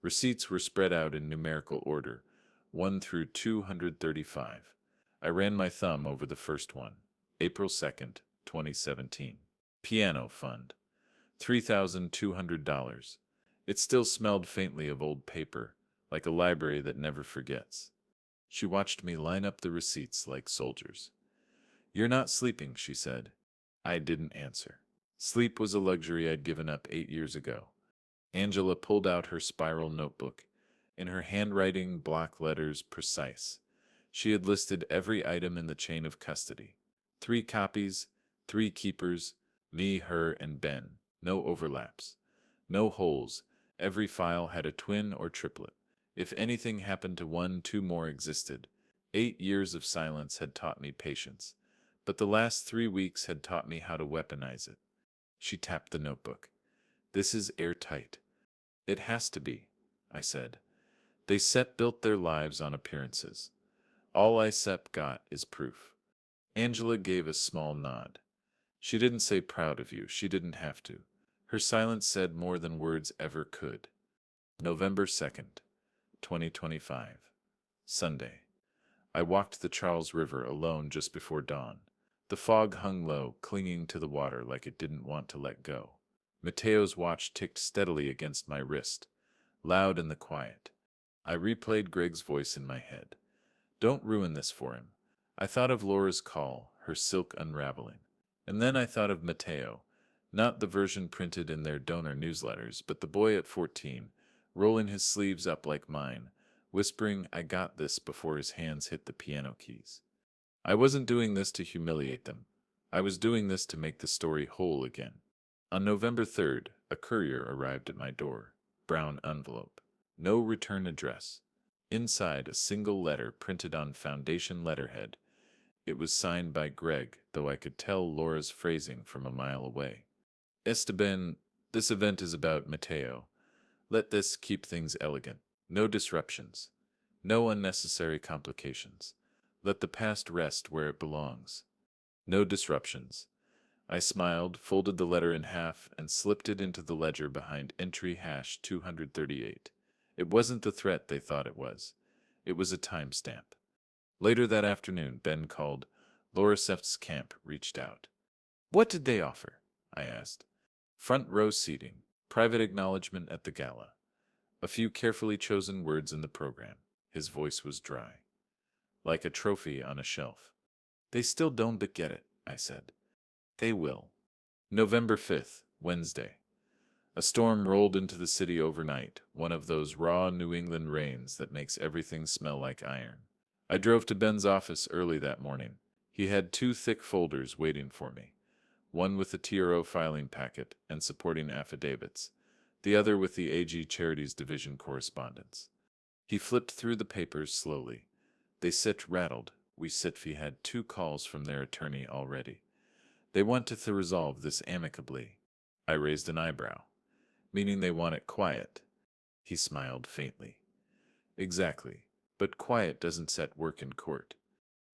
Receipts were spread out in numerical order, 1 through 235. I ran my thumb over the first one. April 2nd, 2017. Piano fund. $3,200. It still smelled faintly of old paper, like a library that never forgets. She watched me line up the receipts like soldiers. "You're not sleeping," she said. I didn't answer. Sleep was a luxury I'd given up 8 years ago. Angela pulled out her spiral notebook. In her handwriting, block letters precise. She had listed every item in the chain of custody. 3 copies, 3 keepers, me, her, and Ben. No overlaps. No holes. Every file had a twin or triplet. If anything happened to one, 2 more existed. 8 years of silence had taught me patience, but the last 3 weeks had taught me how to weaponize it. She tapped the notebook. "This is airtight." "It has to be," I said. They built their lives on appearances. All I got is proof. Angela gave a small nod. She didn't say proud of you. She didn't have to. Her silence said more than words ever could. November 2nd, 2025. Sunday. I walked the Charles River alone just before dawn. The fog hung low, clinging to the water like it didn't want to let go. Mateo's watch ticked steadily against my wrist, loud in the quiet. I replayed Greg's voice in my head. "Don't ruin this for him." I thought of Laura's call, her silk unraveling. And then I thought of Mateo, not the version printed in their donor newsletters, but the boy at 14, rolling his sleeves up like mine, whispering, "I got this," before his hands hit the piano keys. I wasn't doing this to humiliate them. I was doing this to make the story whole again. On November 3rd, a courier arrived at my door. Brown envelope. No return address. Inside, a single letter printed on foundation letterhead. It was signed by Greg, though I could tell Laura's phrasing from a mile away. "Esteban, this event is about Mateo. Let this keep things elegant. No disruptions. No unnecessary complications. Let the past rest where it belongs. No disruptions." I smiled, folded the letter in half, and slipped it into the ledger behind entry #238. It wasn't the threat they thought it was. It was a timestamp. Later that afternoon, Ben called. Lorisef's camp reached out. "What did they offer?" I asked. "Front row seating, private acknowledgement at the gala." A few carefully chosen words in the program. His voice was dry, like a trophy on a shelf. "They still don't get it," I said. "They will." November 5th, Wednesday. A storm rolled into the city overnight, one of those raw New England rains that makes everything smell like iron. I drove to Ben's office early that morning. He had two thick folders waiting for me, one with the TRO filing packet and supporting affidavits, the other with the AG Charities Division correspondence. He flipped through the papers slowly. They sit rattled. We had two calls from their attorney already. They wanted to resolve this amicably. I raised an eyebrow. Meaning they want it quiet. He smiled faintly. Exactly. But quiet doesn't set work in court.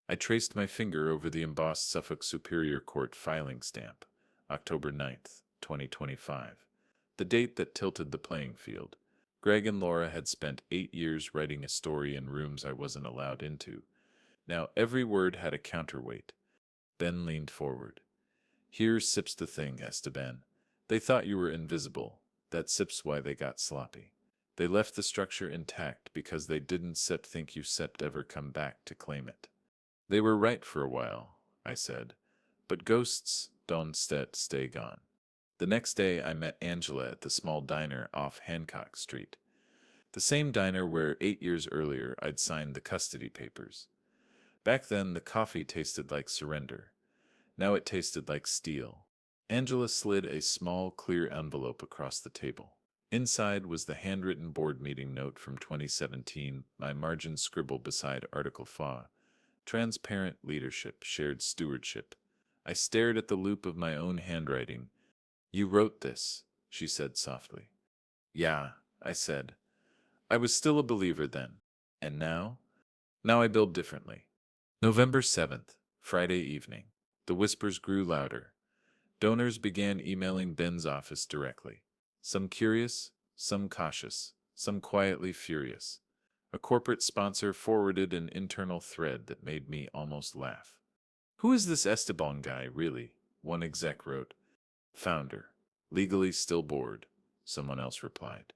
I traced my finger over the embossed Suffolk Superior Court filing stamp. October 9th, 2025. The date that tilted the playing field. Greg and Laura had spent 8 years writing a story in rooms I wasn't allowed into. Now every word had a counterweight. Ben leaned forward. Here sips the thing, Esteban. They thought you were invisible. That sips why they got sloppy. They left the structure intact because they didn't think you ever come back to claim it. They were right for a while, I said. But ghosts don't stay gone. The next day I met Angela at the small diner off Hancock Street. The same diner where 8 years earlier I'd signed the custody papers. Back then the coffee tasted like surrender. Now it tasted like steel. Angela slid a small, clear envelope across the table. Inside was the handwritten board meeting note from 2017, my margin scribble beside Article 4. Transparent leadership, shared stewardship. I stared at the loop of my own handwriting. You wrote this, she said softly. Yeah, I said. I was still a believer then. And now? Now I build differently. November 7th, Friday evening. The whispers grew louder. Donors began emailing Ben's office directly. Some curious, some cautious, some quietly furious. A corporate sponsor forwarded an internal thread that made me almost laugh. Who is this Esteban guy, really? One exec wrote. Founder. Legally still bored, someone else replied.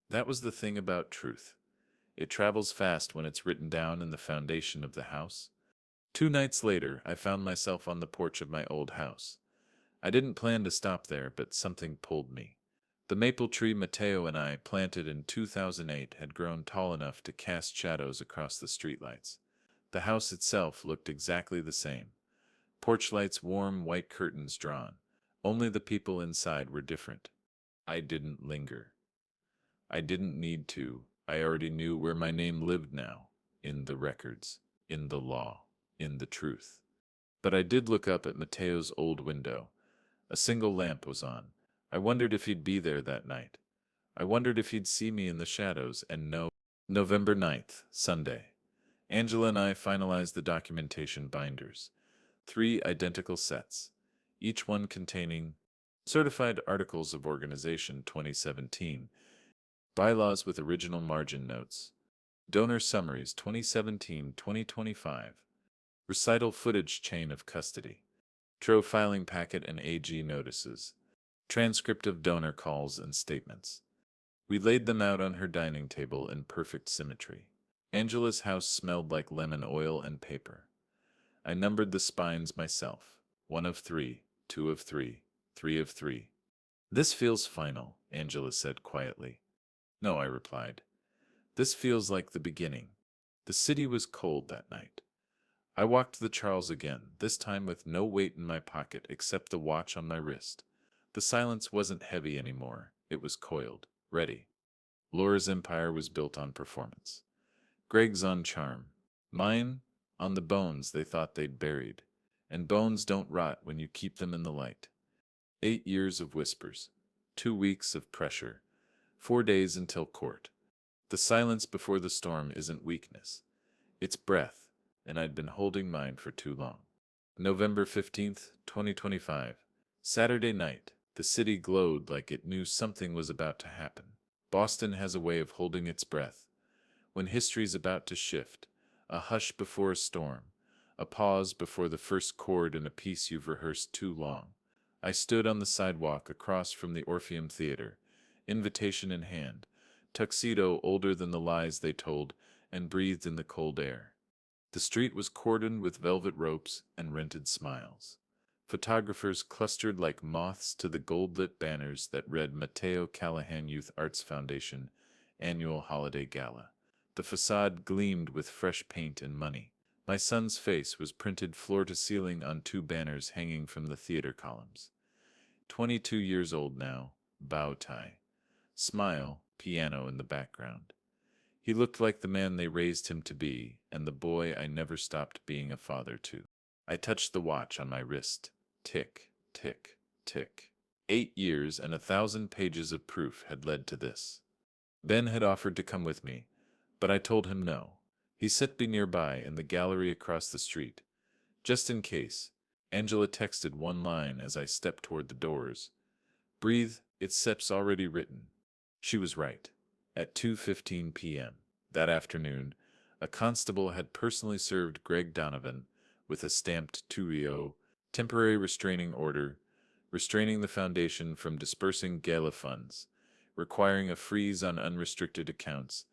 That was the thing about truth. It travels fast when it's written down in the foundation of the house. 2 nights later, I found myself on the porch of my old house. I didn't plan to stop there, but something pulled me. The maple tree Mateo and I planted in 2008 had grown tall enough to cast shadows across the streetlights. The house itself looked exactly the same. Porch lights, warm white curtains drawn. Only the people inside were different. I didn't linger. I didn't need to. I already knew where my name lived now. In the records. In the law. In the truth. But I did look up at Mateo's old window. A single lamp was on. I wondered if he'd be there that night. I wondered if he'd see me in the shadows and know. November 9th, Sunday. Angela and I finalized the documentation binders. 3 identical sets, each one containing Certified Articles of Organization 2017, Bylaws with original margin notes, Donor Summaries 2017-2025, Recital Footage Chain of Custody, TRO Filing Packet and AG Notices, Transcript of Donor Calls and Statements. We laid them out on her dining table in perfect symmetry. Angela's house smelled like lemon oil and paper. I numbered the spines myself. 1 of 3, 2 of 3, 3 of 3. This feels final, Angela said quietly. No, I replied. This feels like the beginning. The city was cold that night. I walked the Charles again, this time with no weight in my pocket except the watch on my wrist. The silence wasn't heavy anymore. It was coiled, ready. Laura's empire was built on performance. Greg's on charm. Mine on the bones they thought they'd buried. And bones don't rot when you keep them in the light. 8 years of whispers. 2 weeks of pressure. 4 days until court. The silence before the storm isn't weakness. It's breath, and I'd been holding mine for too long. November 15th, 2025. Saturday night. The city glowed like it knew something was about to happen. Boston has a way of holding its breath. When history's about to shift, a hush before a storm, a pause before the first chord in a piece you've rehearsed too long. I stood on the sidewalk across from the Orpheum Theater, invitation in hand, tuxedo older than the lies they told, and breathed in the cold air. The street was cordoned with velvet ropes and rented smiles. Photographers clustered like moths to the gold-lit banners that read Mateo Callahan Youth Arts Foundation Annual Holiday Gala. The facade gleamed with fresh paint and money. My son's face was printed floor to ceiling on two banners hanging from the theater columns. 22 years old now, bow tie. Smile, piano in the background. He looked like the man they raised him to be, and the boy I never stopped being a father to. I touched the watch on my wrist. Tick, tick, tick. 8 years and 1,000 pages of proof had led to this. Ben had offered to come with me, but I told him no. He sat me nearby in the gallery across the street. Just in case, Angela texted one line as I stepped toward the doors. Breathe, it's SEP's already written. She was right. At 2:15 p.m. that afternoon, a constable had personally served Greg Donovan with a stamped 2EO temporary restraining order, restraining the foundation from dispersing gala funds, requiring a freeze on unrestricted accounts,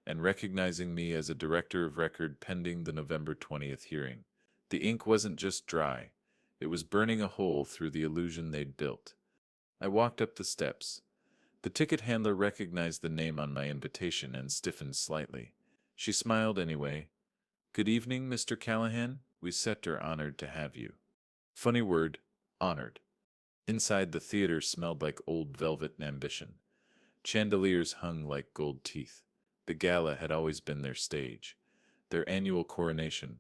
and recognizing me as a director of record pending the November 20th hearing. The ink wasn't just dry, it was burning a hole through the illusion they'd built. I walked up the steps. The ticket handler recognized the name on my invitation and stiffened slightly. She smiled anyway. Good evening, Mr. Callahan. We are honored to have you. Funny word, honored. Inside the theater smelled like old velvet and ambition. Chandeliers hung like gold teeth. The gala had always been their stage, their annual coronation.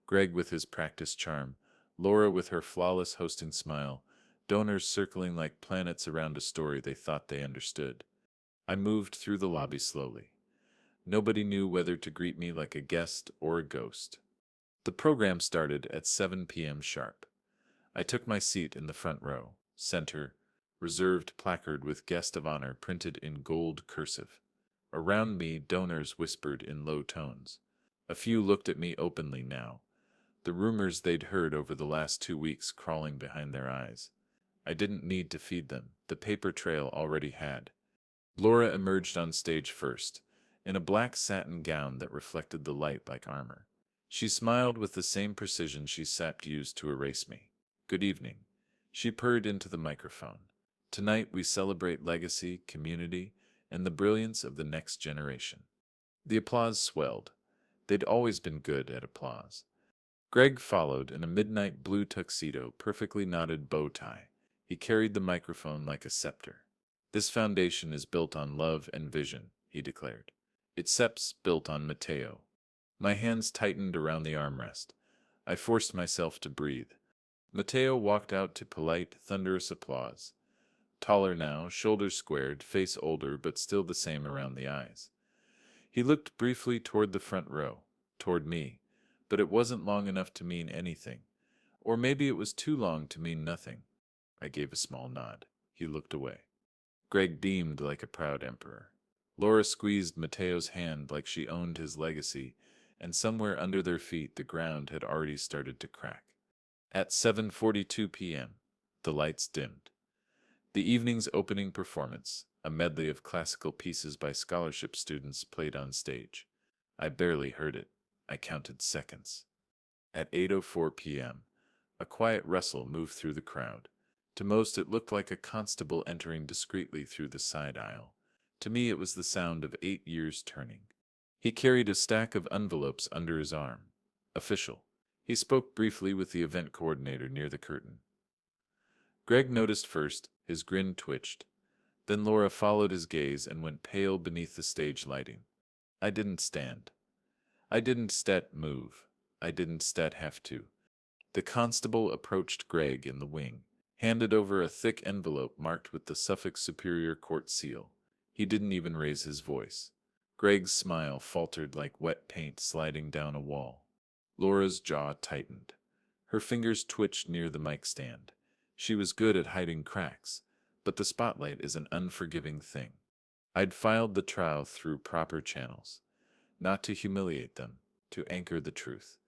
Greg with his practiced charm, Laura with her flawless hosting smile, donors circling like planets around a story they thought they understood. I moved through the lobby slowly. Nobody knew whether to greet me like a guest or a ghost. The program started at 7 p.m. sharp. I took my seat in the front row, center, reserved placard with guest of honor printed in gold cursive. Around me, donors whispered in low tones. A few looked at me openly now, the rumors they'd heard over the last 2 weeks crawling behind their eyes. I didn't need to feed them, the paper trail already had. Laura emerged on stage first, in a black satin gown that reflected the light like armor. She smiled with the same precision SEP used to erase me. Good evening. She purred into the microphone. Tonight we celebrate legacy, community, and the brilliance of the next generation. The applause swelled. They'd always been good at applause. Greg followed in a midnight blue tuxedo, perfectly knotted bow tie. He carried the microphone like a scepter. This foundation is built on love and vision, he declared. It's SEP's built on Mateo. My hands tightened around the armrest. I forced myself to breathe. Mateo walked out to polite, thunderous applause. Taller now, shoulders squared, face older, but still the same around the eyes. He looked briefly toward the front row, toward me, but it wasn't long enough to mean anything. Or maybe it was too long to mean nothing. I gave a small nod. He looked away. Greg beamed like a proud emperor. Laura squeezed Mateo's hand like she owned his legacy, and somewhere under their feet the ground had already started to crack. At 7:42 p.m., the lights dimmed. The evening's opening performance, a medley of classical pieces by scholarship students, played on stage. I barely heard it. I counted seconds. At 8:04 p.m., a quiet rustle moved through the crowd. To most it looked like a constable entering discreetly through the side aisle. To me it was the sound of 8 years turning. He carried a stack of envelopes under his arm. Official. He spoke briefly with the event coordinator near the curtain. Greg noticed first, his grin twitched. Then Laura followed his gaze and went pale beneath the stage lighting. I didn't stand. I didn't move. I didn't have to. The constable approached Greg in the wing, handed over a thick envelope marked with the Suffolk Superior Court seal. He didn't even raise his voice. Greg's smile faltered like wet paint sliding down a wall. Laura's jaw tightened. Her fingers twitched near the mic stand. She was good at hiding cracks, but the spotlight is an unforgiving thing. I'd filed the trial through proper channels, not to humiliate them, to anchor the truth.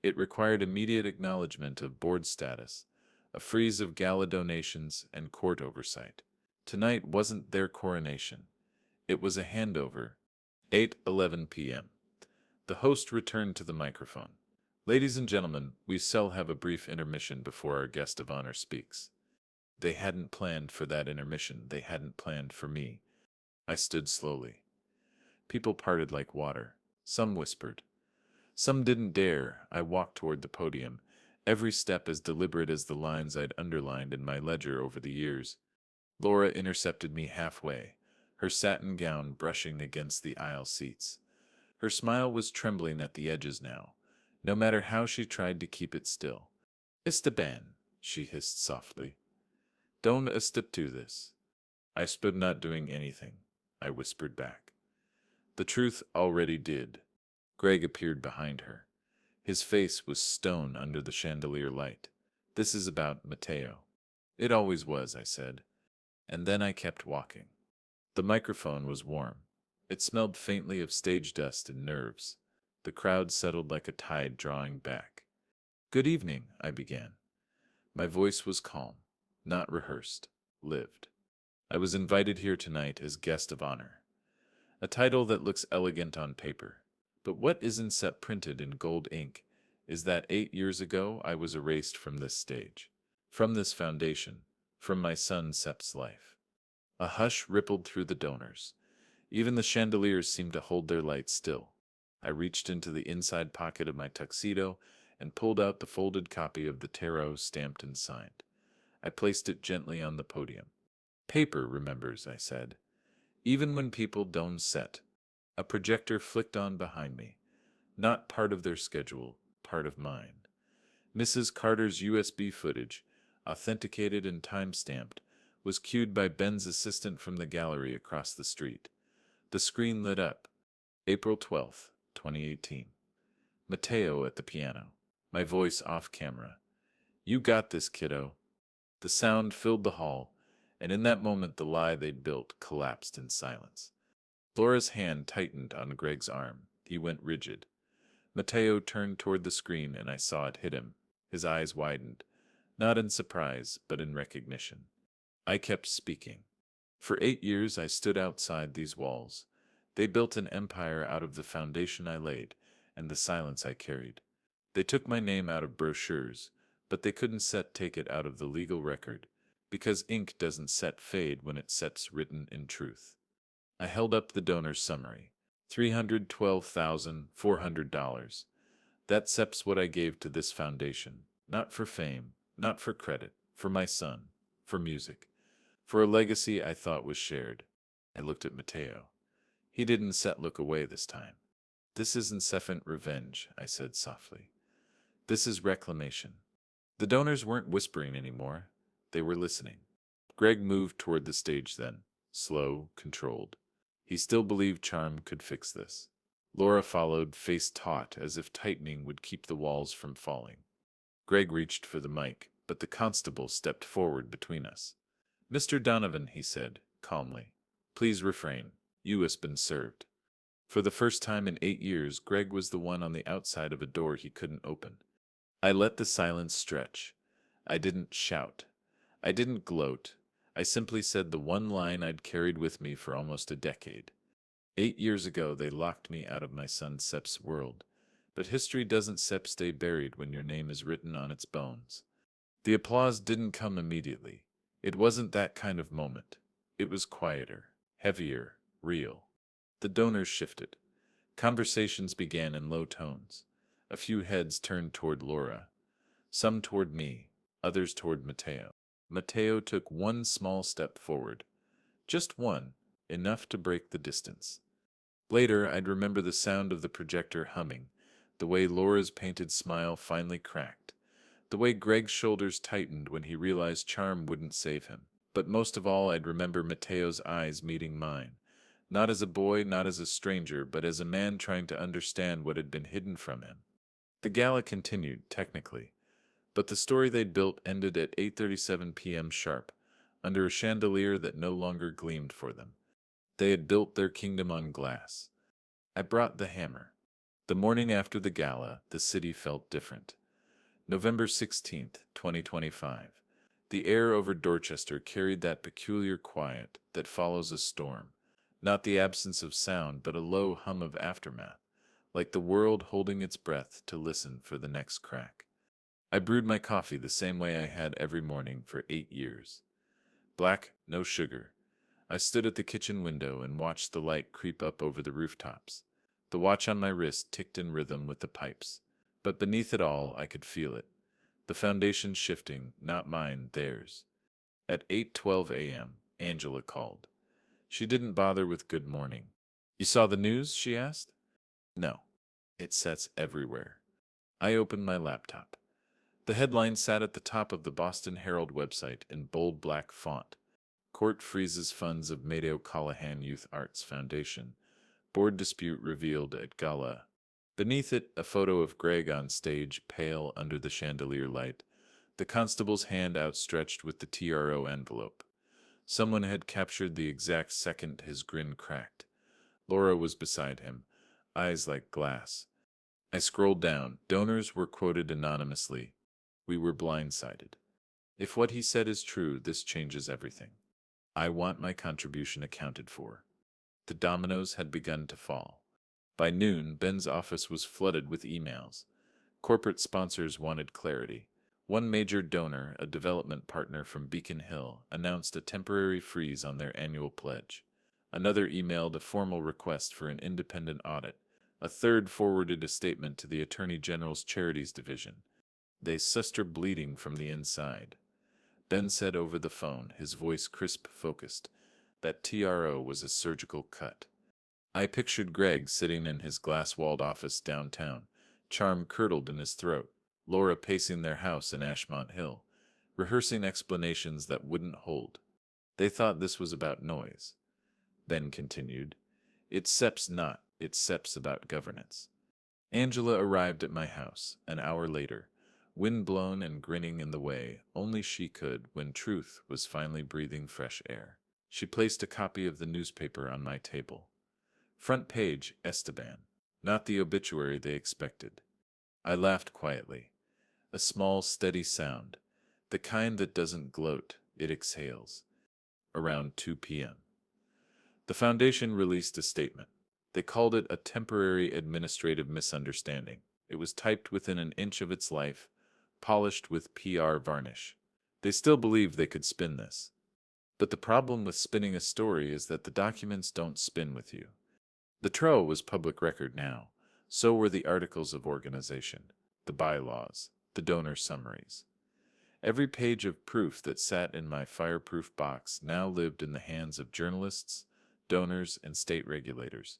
It required immediate acknowledgement of board status, a freeze of gala donations, and court oversight. Tonight wasn't their coronation. It was a handover. 8:11 p.m. The host returned to the microphone. Ladies and gentlemen, we shall have a brief intermission before our guest of honor speaks. They hadn't planned for that intermission. They hadn't planned for me. I stood slowly. People parted like water. Some whispered. Some didn't dare. I walked toward the podium, every step as deliberate as the lines I'd underlined in my ledger over the years. Laura intercepted me halfway, her satin gown brushing against the aisle seats. Her smile was trembling at the edges now, no matter how she tried to keep it still. Esteban, she hissed softly. Don't step to this. I stood not doing anything, I whispered back. The truth already did. Greg appeared behind her. His face was stone under the chandelier light. This is about Mateo. It always was, I said. And then I kept walking. The microphone was warm. It smelled faintly of stage dust and nerves. The crowd settled like a tide drawing back. Good evening, I began. My voice was calm, not rehearsed, lived. I was invited here tonight as guest of honor. A title that looks elegant on paper. But what isn't set printed in gold ink is that 8 years ago I was erased from this stage, from this foundation, from my son Sep's life. A hush rippled through the donors. Even the chandeliers seemed to hold their light still. I reached into the inside pocket of my tuxedo and pulled out the folded copy of the tarot stamped and signed. I placed it gently on the podium. Paper remembers, I said. Even when people don't set. A projector flicked on behind me. Not part of their schedule, part of mine. Mrs. Carter's USB footage, authenticated and time-stamped, was cued by Ben's assistant from the gallery across the street. The screen lit up. April 12th, 2018. Mateo at the piano. My voice off camera. You got this, kiddo. The sound filled the hall, and in that moment the lie they'd built collapsed in silence. Laura's hand tightened on Greg's arm. He went rigid. Mateo turned toward the screen and I saw it hit him. His eyes widened, not in surprise, but in recognition. I kept speaking. For 8 years I stood outside these walls. They built an empire out of the foundation I laid and the silence I carried. They took my name out of brochures, but they couldn't take it out of the legal record, because ink doesn't fade when it sets written in truth. I held up the donor's summary. $312,400. That's what I gave to this foundation. Not for fame, not for credit, for my son, for music, for a legacy I thought was shared. I looked at Mateo. He didn't look away this time. This isn't Sephant revenge, I said softly. This is reclamation. The donors weren't whispering anymore. They were listening. Greg moved toward the stage then, slow, controlled. He still believed charm could fix this. Laura followed, face taut, as if tightening would keep the walls from falling. Greg reached for the mic, but the constable stepped forward between us. Mr. Donovan, he said, calmly, please refrain. You has been served. For the first time in 8 years, Greg was the one on the outside of a door he couldn't open. I let the silence stretch. I didn't shout. I didn't gloat. I simply said the one line I'd carried with me for almost a decade. 8 years ago, they locked me out of my son Sep's world. But history doesn't stay buried when your name is written on its bones. The applause didn't come immediately. It wasn't that kind of moment. It was quieter, heavier, real. The donors shifted. Conversations began in low tones. A few heads turned toward Laura. Some toward me, others toward Mateo. Mateo took one small step forward. Just one, enough to break the distance. Later, I'd remember the sound of the projector humming, the way Laura's painted smile finally cracked, the way Greg's shoulders tightened when he realized charm wouldn't save him. But most of all, I'd remember Mateo's eyes meeting mine, not as a boy, not as a stranger, but as a man trying to understand what had been hidden from him. The gala continued, technically, but the story they'd built ended at 8:37 p.m. sharp, under a chandelier that no longer gleamed for them. They had built their kingdom on glass. I brought the hammer. The morning after the gala, the city felt different. November 16th, 2025. The air over Dorchester carried that peculiar quiet that follows a storm. Not the absence of sound, but a low hum of aftermath, like the world holding its breath to listen for the next crack. I brewed my coffee the same way I had every morning for 8 years. Black, no sugar. I stood at the kitchen window and watched the light creep up over the rooftops. The watch on my wrist ticked in rhythm with the pipes. But beneath it all, I could feel it. The foundation shifting, not mine, theirs. At 8:12 a.m., Angela called. She didn't bother with good morning. You saw the news? She asked. No. It sets everywhere. I opened my laptop. The headline sat at the top of the Boston Herald website in bold black font. Court freezes funds of Madeo Callahan Youth Arts Foundation. Board dispute revealed at gala. Beneath it, a photo of Greg on stage, pale under the chandelier light, the constable's hand outstretched with the TRO envelope. Someone had captured the exact second his grin cracked. Laura was beside him, eyes like glass. I scrolled down. Donors were quoted anonymously. We were blindsided. If what he said is true, this changes everything. I want my contribution accounted for. The dominoes had begun to fall. By noon, Ben's office was flooded with emails. Corporate sponsors wanted clarity. One major donor, a development partner from Beacon Hill, announced a temporary freeze on their annual pledge. Another emailed a formal request for an independent audit. A third forwarded a statement to the Attorney General's Charities Division. They sussed her bleeding from the inside. Ben said over the phone, his voice crisp, focused, that TRO was a surgical cut. I pictured Greg sitting in his glass-walled office downtown, charm curdled in his throat, Laura pacing their house in Ashmont Hill, rehearsing explanations that wouldn't hold. They thought this was about noise. Ben continued, It's SEP's not, it's SEP's about governance. Angela arrived at my house, an hour later, wind-blown and grinning in the way only she could when truth was finally breathing fresh air. She placed a copy of the newspaper on my table. Front page, Esteban. Not the obituary they expected. I laughed quietly. A small, steady sound. The kind that doesn't gloat, it exhales. Around 2 p.m. The foundation released a statement. They called it a temporary administrative misunderstanding. It was typed within an inch of its life, polished with PR varnish. They still believed they could spin this. But the problem with spinning a story is that the documents don't spin with you. The TRO was public record now. So were the articles of organization, the bylaws, the donor summaries. Every page of proof that sat in my fireproof box now lived in the hands of journalists, donors, and state regulators.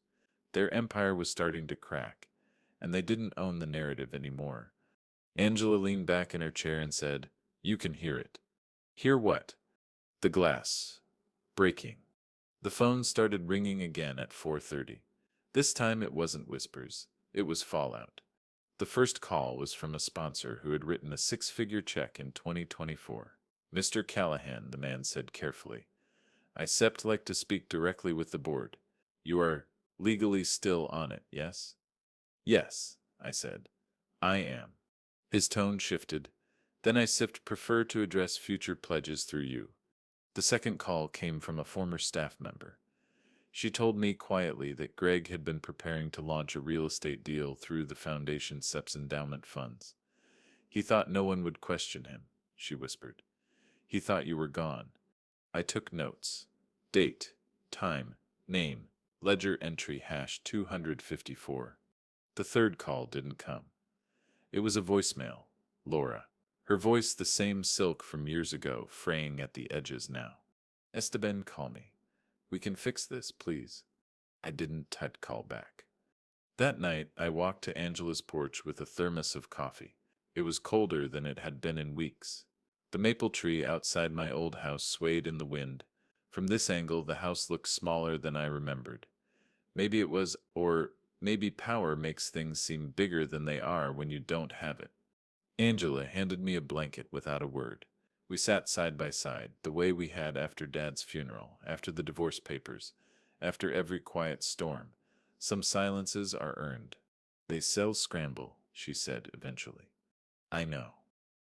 Their empire was starting to crack, and they didn't own the narrative anymore. Angela leaned back in her chair and said, You can hear it. Hear what? The glass. Breaking. The phone started ringing again at 4:30. This time it wasn't whispers. It was fallout. The first call was from a sponsor who had written a six-figure check in 2024. Mr. Callahan, the man said carefully. I like to speak directly with the board. You are legally still on it, yes? Yes, I said. I am. His tone shifted. Then I prefer to address future pledges through you. The second call came from a former staff member. She told me quietly that Greg had been preparing to launch a real estate deal through the Foundation SEP's endowment funds. He thought no one would question him, she whispered. He thought you were gone. I took notes. Date, time, name, ledger entry #254. The third call didn't come. It was a voicemail. Laura. Her voice the same silk from years ago, fraying at the edges now. Esteban, call me. We can fix this, please. I didn't call back. That night, I walked to Angela's porch with a thermos of coffee. It was colder than it had been in weeks. The maple tree outside my old house swayed in the wind. From this angle, the house looked smaller than I remembered. Maybe it was, or maybe power makes things seem bigger than they are when you don't have it. Angela handed me a blanket without a word. We sat side by side, the way we had after Dad's funeral, after the divorce papers, after every quiet storm. Some silences are earned. They sell scramble, she said eventually. I know.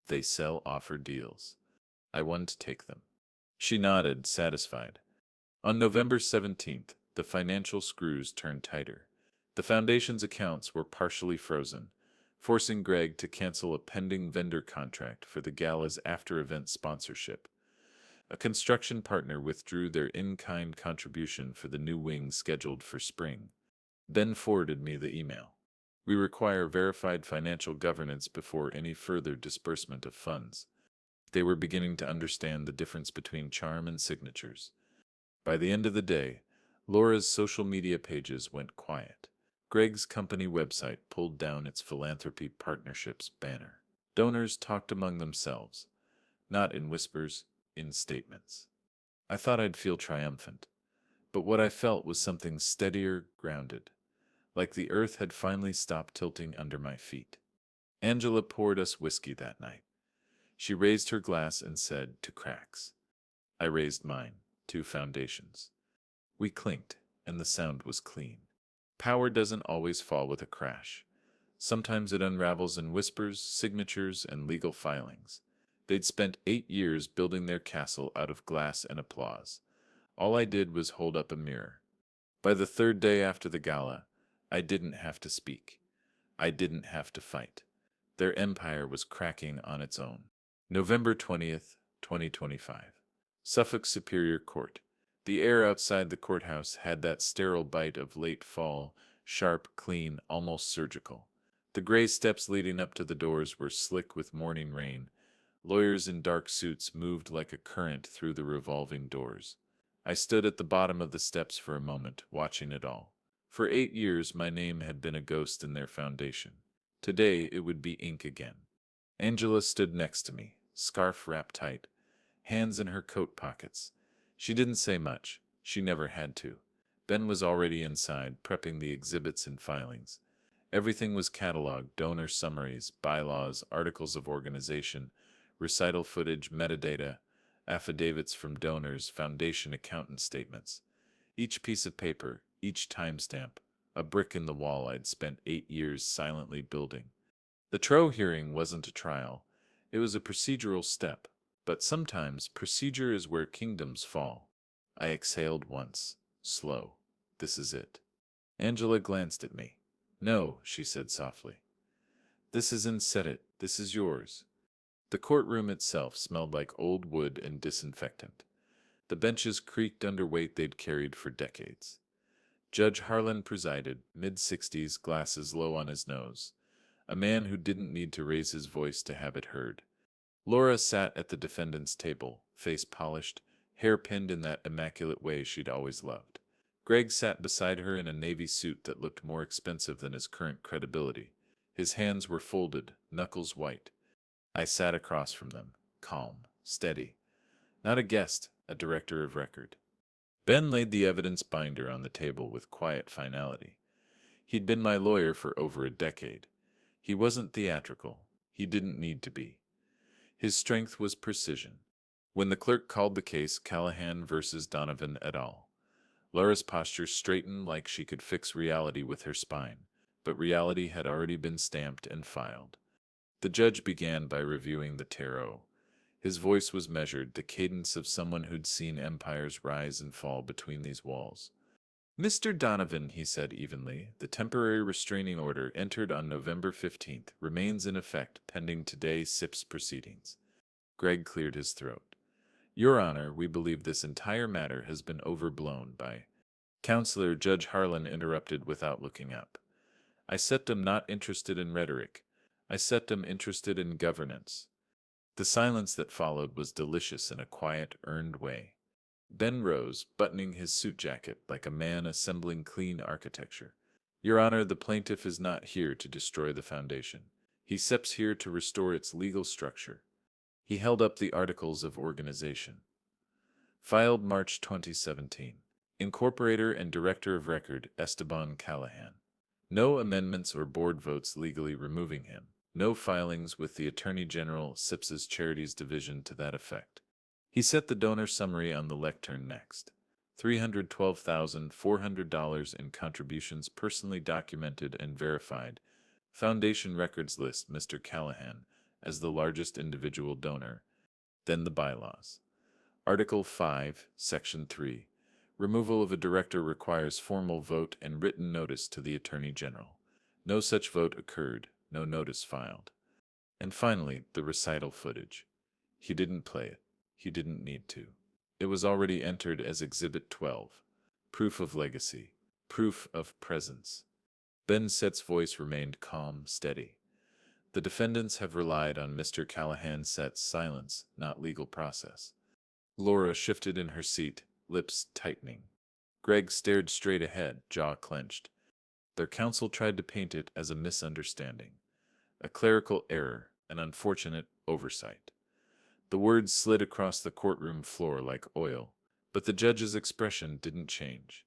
They sell offer deals. I want to take them. She nodded, satisfied. On November 17th, the financial screws turned tighter. The foundation's accounts were partially frozen, forcing Greg to cancel a pending vendor contract for the gala's after-event sponsorship. A construction partner withdrew their in-kind contribution for the new wing scheduled for spring. Ben forwarded me the email. We require verified financial governance before any further disbursement of funds. They were beginning to understand the difference between charm and signatures. By the end of the day, Laura's social media pages went quiet. Greg's company website pulled down its philanthropy partnerships banner. Donors talked among themselves, not in whispers, in statements. I thought I'd feel triumphant, but what I felt was something steadier, grounded, like the earth had finally stopped tilting under my feet. Angela poured us whiskey that night. She raised her glass and said, "To cracks." I raised mine, "To foundations." We clinked, and the sound was clean. Power doesn't always fall with a crash. Sometimes it unravels in whispers, signatures, and legal filings. They'd spent 8 years building their castle out of glass and applause. All I did was hold up a mirror. By the third day after the gala, I didn't have to speak. I didn't have to fight. Their empire was cracking on its own. November 20th, 2025. Suffolk Superior Court. The air outside the courthouse had that sterile bite of late fall, sharp, clean, almost surgical. The gray steps leading up to the doors were slick with morning rain. Lawyers in dark suits moved like a current through the revolving doors. I stood at the bottom of the steps for a moment, watching it all. For 8 years, my name had been a ghost in their foundation. Today, it would be ink again. Angela stood next to me, scarf wrapped tight, hands in her coat pockets. She didn't say much. She never had to. Ben was already inside, prepping the exhibits and filings. Everything was cataloged: donor summaries, bylaws, articles of organization, recital footage, metadata, affidavits from donors, foundation accountant statements. Each piece of paper, each timestamp, a brick in the wall I'd spent 8 years silently building. The Tro hearing wasn't a trial. It was a procedural step. But sometimes procedure is where kingdoms fall. I exhaled once, slow. This is it. Angela glanced at me. "No," she said softly. "This isn't set it. This is yours." The courtroom itself smelled like old wood and disinfectant. The benches creaked under weight they'd carried for decades. Judge Harlan presided, mid-60s, glasses low on his nose. A man who didn't need to raise his voice to have it heard. Laura sat at the defendant's table, face polished, hair pinned in that immaculate way she'd always loved. Greg sat beside her in a navy suit that looked more expensive than his current credibility. His hands were folded, knuckles white. I sat across from them, calm, steady. Not a guest, a director of record. Ben laid the evidence binder on the table with quiet finality. He'd been my lawyer for over a decade. He wasn't theatrical. He didn't need to be. His strength was precision. When the clerk called the case Callahan versus Donovan et al., Laura's posture straightened like she could fix reality with her spine, but reality had already been stamped and filed. The judge began by reviewing the tarot. His voice was measured, the cadence of someone who'd seen empires rise and fall between these walls. "Mr. Donovan," he said evenly, "the temporary restraining order entered on November 15th remains in effect pending today's SIPS proceedings." Greg cleared his throat. "Your Honor, we believe this entire matter has been overblown by—" Counselor Judge Harlan interrupted without looking up. "I set them not interested in rhetoric. I set them interested in governance." The silence that followed was delicious in a quiet, earned way. Ben rose, buttoning his suit jacket like a man assembling clean architecture. "Your Honor, the plaintiff is not here to destroy the foundation. He steps here to restore its legal structure." He held up the Articles of Organization. Filed March 2017. Incorporator and Director of Record Esteban Callahan. No amendments or board votes legally removing him. No filings with the Attorney General, SIPS's Charities Division to that effect. He set the donor summary on the lectern next. $312,400 in contributions personally documented and verified. Foundation records list Mr. Callahan as the largest individual donor. Then the bylaws. Article 5, Section 3. Removal of a director requires formal vote and written notice to the Attorney General. No such vote occurred, no notice filed. And finally, the recital footage. He didn't play it. He didn't need to. It was already entered as Exhibit 12. Proof of legacy. Proof of presence. Ben Sett's voice remained calm, steady. The defendants have relied on Mr. Callahan Sett's silence, not legal process. Laura shifted in her seat, lips tightening. Greg stared straight ahead, jaw clenched. Their counsel tried to paint it as a misunderstanding, a clerical error, an unfortunate oversight. The words slid across the courtroom floor like oil, but the judge's expression didn't change.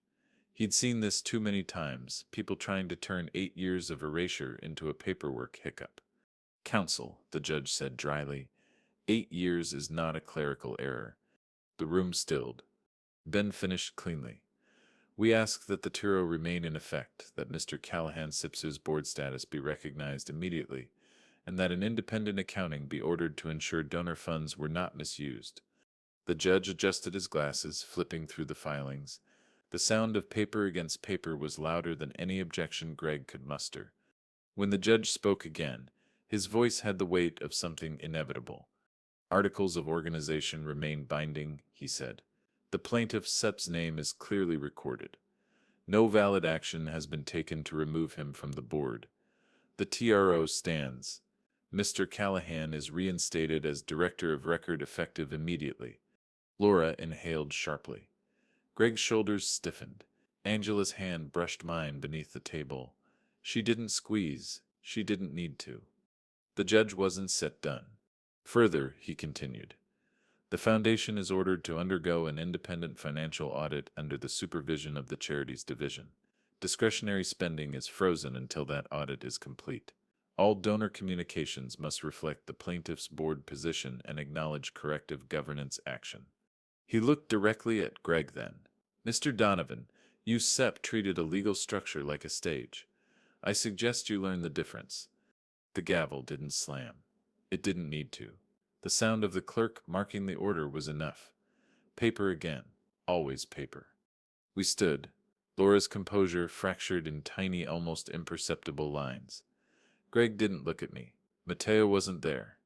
He'd seen this too many times, people trying to turn 8 years of erasure into a paperwork hiccup. Counsel, the judge said dryly, 8 years is not a clerical error. The room stilled. Ben finished cleanly. We ask that the Turo remain in effect, that Mr. Callahan Sips's board status be recognized immediately, and that an independent accounting be ordered to ensure donor funds were not misused. The judge adjusted his glasses, flipping through the filings. The sound of paper against paper was louder than any objection Greg could muster. When the judge spoke again, his voice had the weight of something inevitable. Articles of organization remain binding, he said. The plaintiff Sepp's name is clearly recorded. No valid action has been taken to remove him from the board. The TRO stands. Mr. Callahan is reinstated as Director of Record effective immediately. Laura inhaled sharply. Greg's shoulders stiffened. Angela's hand brushed mine beneath the table. She didn't squeeze. She didn't need to. The judge wasn't set done. Further, he continued, the Foundation is ordered to undergo an independent financial audit under the supervision of the Charities Division. Discretionary spending is frozen until that audit is complete. All donor communications must reflect the plaintiff's board position and acknowledge corrective governance action. He looked directly at Greg then. Mr. Donovan, you Sepp treated a legal structure like a stage. I suggest you learn the difference. The gavel didn't slam. It didn't need to. The sound of the clerk marking the order was enough. Paper again. Always paper. We stood, Laura's composure fractured in tiny, almost imperceptible lines. Greg didn't look at me. Matteo wasn't there.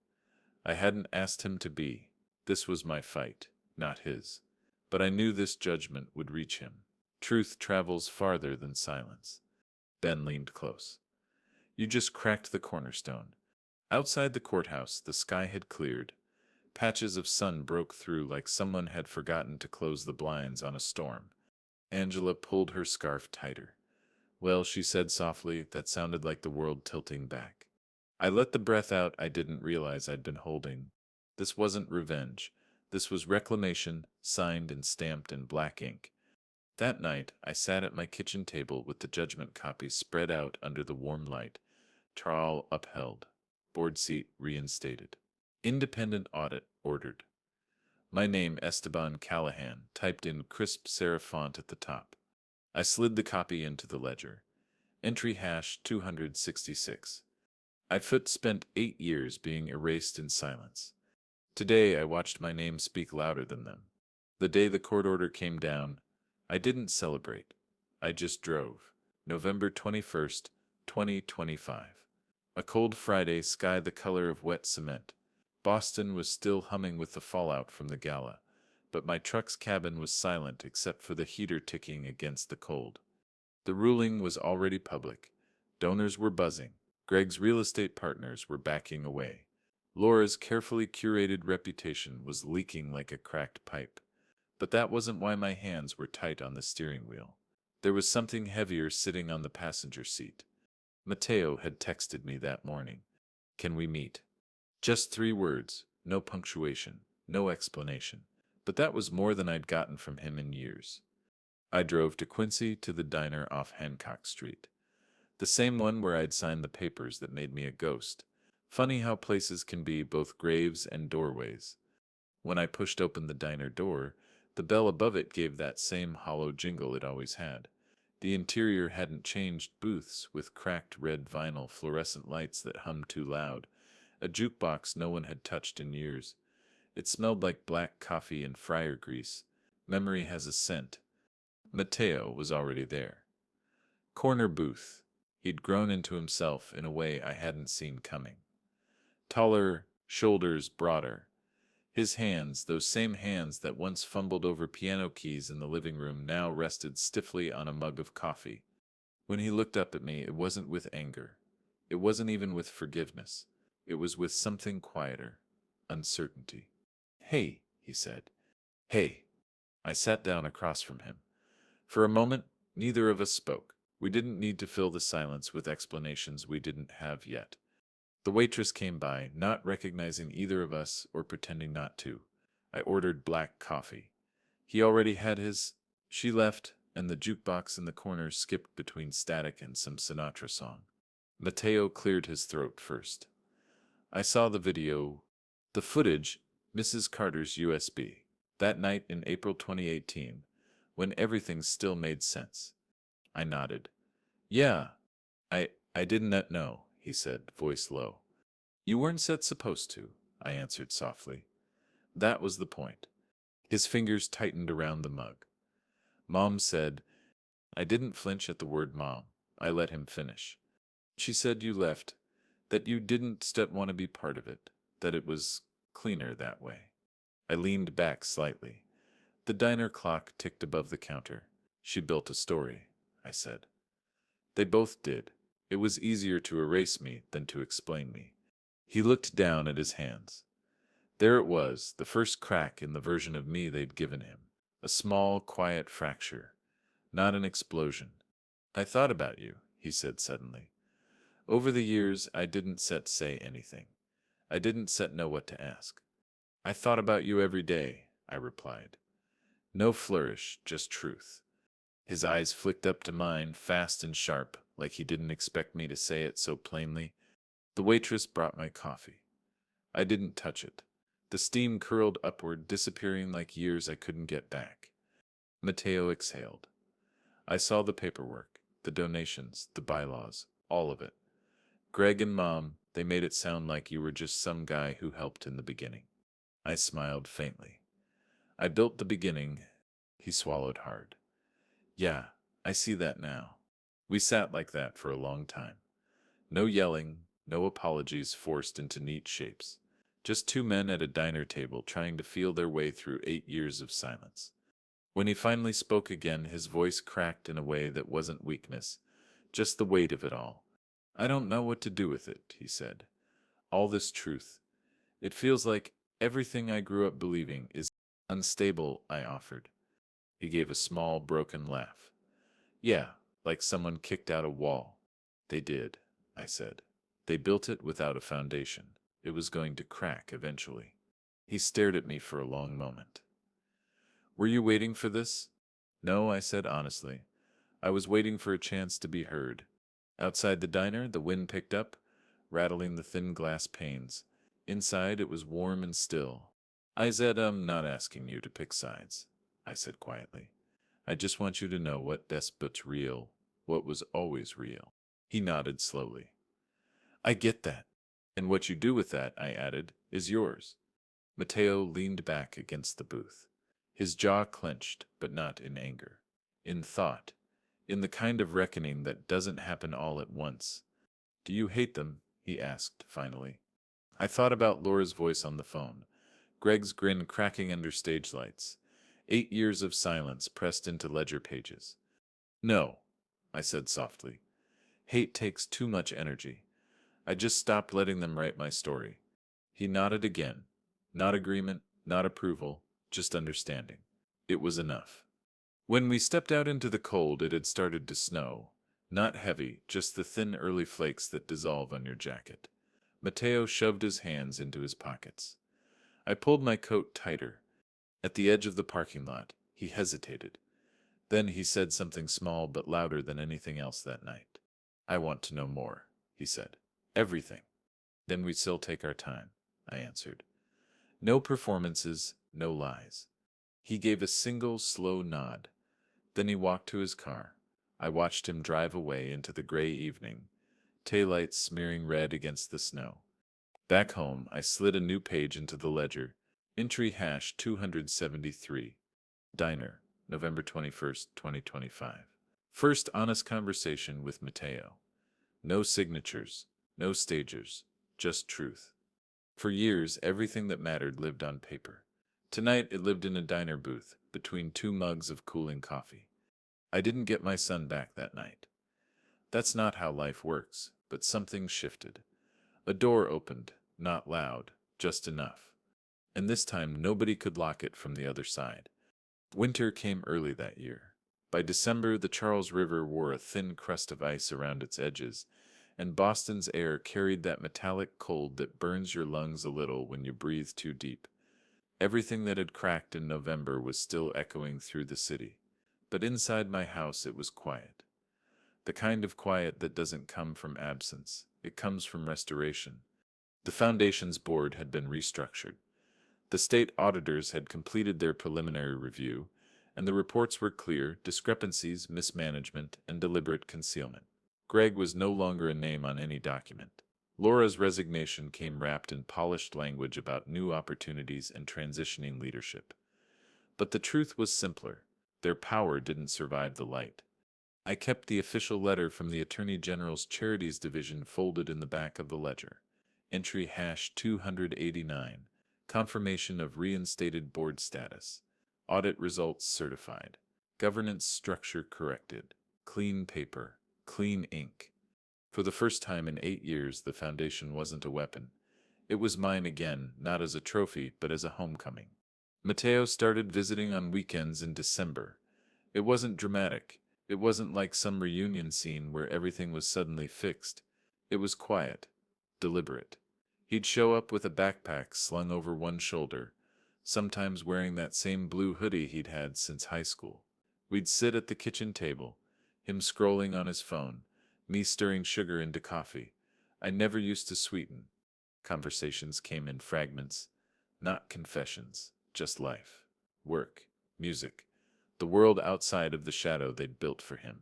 I hadn't asked him to be. This was my fight, not his. But I knew this judgment would reach him. Truth travels farther than silence. Ben leaned close. You just cracked the cornerstone. Outside the courthouse, the sky had cleared. Patches of sun broke through like someone had forgotten to close the blinds on a storm. Angela pulled her scarf tighter. Well, she said softly, that sounded like the world tilting back. I let the breath out I didn't realize I'd been holding. This wasn't revenge. This was reclamation, signed and stamped in black ink. That night, I sat at my kitchen table with the judgment copies spread out under the warm light. Trial upheld. Board seat reinstated. Independent audit ordered. My name, Esteban Callahan, typed in crisp serif font at the top. I slid the copy into the ledger. Entry hash 266. I'd spent 8 years being erased in silence. Today I watched my name speak louder than them. The day the court order came down, I didn't celebrate. I just drove. November 21st, 2025. A cold Friday, sky the color of wet cement. Boston was still humming with the fallout from the gala, but my truck's cabin was silent except for the heater ticking against the cold. The ruling was already public. Donors were buzzing. Greg's real estate partners were backing away. Laura's carefully curated reputation was leaking like a cracked pipe. But that wasn't why my hands were tight on the steering wheel. There was something heavier sitting on the passenger seat. Matteo had texted me that morning. Can we meet? Just 3 words, no punctuation, no explanation. But that was more than I'd gotten from him in years. I drove to Quincy to the diner off Hancock Street. The same one where I'd signed the papers that made me a ghost. Funny how places can be both graves and doorways. When I pushed open the diner door, the bell above it gave that same hollow jingle it always had. The interior hadn't changed, booths with cracked red vinyl fluorescent lights that hummed too loud, a jukebox no one had touched in years. It smelled like black coffee and fryer grease. Memory has a scent. Mateo was already there. Corner booth. He'd grown into himself in a way I hadn't seen coming. Taller, shoulders broader. His hands, those same hands that once fumbled over piano keys in the living room, now rested stiffly on a mug of coffee. When he looked up at me, it wasn't with anger. It wasn't even with forgiveness. It was with something quieter, uncertainty. "Hey," he said. "Hey." I sat down across from him. For a moment, neither of us spoke. We didn't need to fill the silence with explanations we didn't have yet. The waitress came by, not recognizing either of us or pretending not to. I ordered black coffee. He already had his. She left, and the jukebox in the corner skipped between static and some Sinatra song. Mateo cleared his throat first. I saw the video, the footage, Mrs. Carter's USB, that night in April 2018, when everything still made sense. I nodded. "Yeah, I didn't know," he said, voice low. "You weren't said supposed to," I answered softly. That was the point. His fingers tightened around the mug. "Mom said—" I didn't flinch at the word mom. I let him finish. "She said you left, that you didn't want to be part of it, that it was cleaner that way." I leaned back slightly. The diner clock ticked above the counter. "She built a story," I said. They both did. It was easier to erase me than to explain me. He looked down at his hands. There it was, the first crack in the version of me they'd given him. A small, quiet fracture. Not an explosion. "I thought about you," he said suddenly. "Over the years, I didn't say anything. I didn't know what to ask." "I thought about you every day," I replied. No flourish, just truth. His eyes flicked up to mine, fast and sharp, like he didn't expect me to say it so plainly. The waitress brought my coffee. I didn't touch it. The steam curled upward, disappearing like years I couldn't get back. Mateo exhaled. I saw the paperwork, the donations, the bylaws, all of it. "Greg and Mom, they made it sound like you were just some guy who helped in the beginning." I smiled faintly. "I built the beginning." He swallowed hard. "Yeah, I see that now. We sat like that for a long time. No yelling, no apologies forced into neat shapes. Just two men at a diner table trying to feel their way through 8 years of silence." When he finally spoke again, his voice cracked in a way that wasn't weakness, just the weight of it all. "I don't know what to do with it," he said. "All this truth. It feels like everything I grew up believing is unstable," I offered. He gave a small, broken laugh. "Yeah, like someone kicked out a wall." "They did," I said. "They built it without a foundation. It was going to crack eventually." He stared at me for a long moment. "Were you waiting for this?" "No," I said honestly. "I was waiting for a chance to be heard." Outside the diner, the wind picked up, rattling the thin glass panes. Inside, it was warm and still. "I said I'm not asking you to pick sides," I said quietly. "I just want you to know what but real, what was always real." He nodded slowly. "I get that. And what you do with that," I added, "is yours." Mateo leaned back against the booth. His jaw clenched, but not in anger. In thought. In the kind of reckoning that doesn't happen all at once. "Do you hate them?" he asked, finally. I thought about Laura's voice on the phone, Greg's grin cracking under stage lights, 8 years of silence pressed into ledger pages. "No," I said softly. "Hate takes too much energy. I just stopped letting them write my story." He nodded again. Not agreement, not approval, just understanding. It was enough. When we stepped out into the cold, it had started to snow. Not heavy, just the thin early flakes that dissolve on your jacket. Mateo shoved his hands into his pockets. I pulled my coat tighter. At the edge of the parking lot, he hesitated. Then he said something small but louder than anything else that night. "I want to know more," he said. "Everything." "Then we still take our time," I answered. "No performances, no lies." He gave a single, slow nod. Then he walked to his car. I watched him drive away into the gray evening, taillights smearing red against the snow. Back home, I slid a new page into the ledger. Entry hash 273. Diner, November 21st, 2025. First honest conversation with Mateo. No signatures, no stagers, just truth. For years, everything that mattered lived on paper. Tonight, it lived in a diner booth, between two mugs of cooling coffee. I didn't get my son back that night. That's not how life works, but something shifted. A door opened, not loud, just enough. And this time, nobody could lock it from the other side. Winter came early that year. By December, the Charles River wore a thin crust of ice around its edges, and Boston's air carried that metallic cold that burns your lungs a little when you breathe too deep. Everything that had cracked in November was still echoing through the city. But inside my house it was quiet. The kind of quiet that doesn't come from absence, it comes from restoration. The foundation's board had been restructured. The state auditors had completed their preliminary review, and the reports were clear: discrepancies, mismanagement, and deliberate concealment. Greg was no longer a name on any document. Laura's resignation came wrapped in polished language about new opportunities and transitioning leadership. But the truth was simpler. Their power didn't survive the light. I kept the official letter from the Attorney General's Charities Division folded in the back of the ledger. Entry #289. Confirmation of reinstated board status. Audit results certified. Governance structure corrected. Clean paper. Clean ink. For the first time in 8 years, the foundation wasn't a weapon. It was mine again, not as a trophy, but as a homecoming. Mateo started visiting on weekends in December. It wasn't dramatic. It wasn't like some reunion scene where everything was suddenly fixed. It was quiet, deliberate. He'd show up with a backpack slung over one shoulder, sometimes wearing that same blue hoodie he'd had since high school. We'd sit at the kitchen table, him scrolling on his phone, me stirring sugar into coffee. I never used to sweeten. Conversations came in fragments, not confessions, just life, work, music, the world outside of the shadow they'd built for him.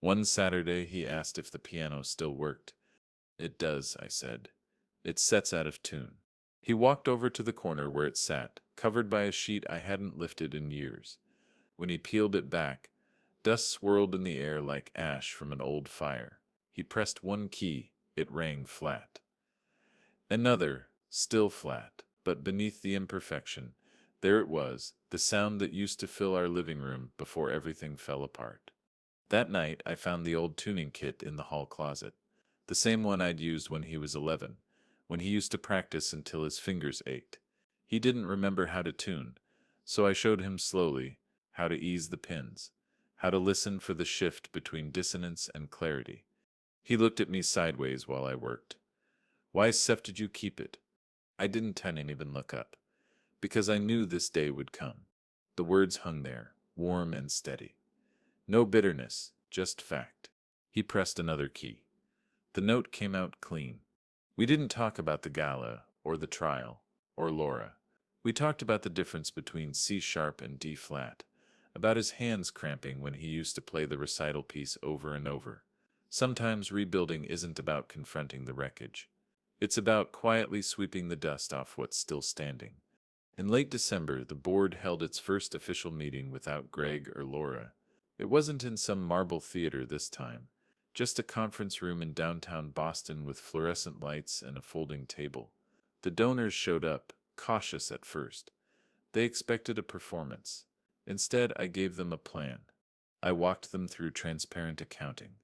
One Saturday, he asked if the piano still worked. "It does," I said. "It sets out of tune." He walked over to the corner where it sat, covered by a sheet I hadn't lifted in years. When he peeled it back, dust swirled in the air like ash from an old fire. He pressed one key. It rang flat. Another, still flat, but beneath the imperfection, there it was, the sound that used to fill our living room before everything fell apart. That night, I found the old tuning kit in the hall closet, the same one I'd used when he was 11, when he used to practice until his fingers ached. He didn't remember how to tune, so I showed him slowly how to ease the pins, how to listen for the shift between dissonance and clarity. He looked at me sideways while I worked. "Why, Seth, did you keep it?" I didn't even look up, because I knew this day would come. The words hung there, warm and steady. No bitterness, just fact. He pressed another key. The note came out clean. We didn't talk about the gala, or the trial, or Laura. We talked about the difference between C sharp and D flat, about his hands cramping when he used to play the recital piece over and over. Sometimes rebuilding isn't about confronting the wreckage. It's about quietly sweeping the dust off what's still standing. In late December, the board held its first official meeting without Greg or Laura. It wasn't in some marble theater this time, just a conference room in downtown Boston with fluorescent lights and a folding table. The donors showed up, cautious at first. They expected a performance. Instead, I gave them a plan. I walked them through transparent accounting,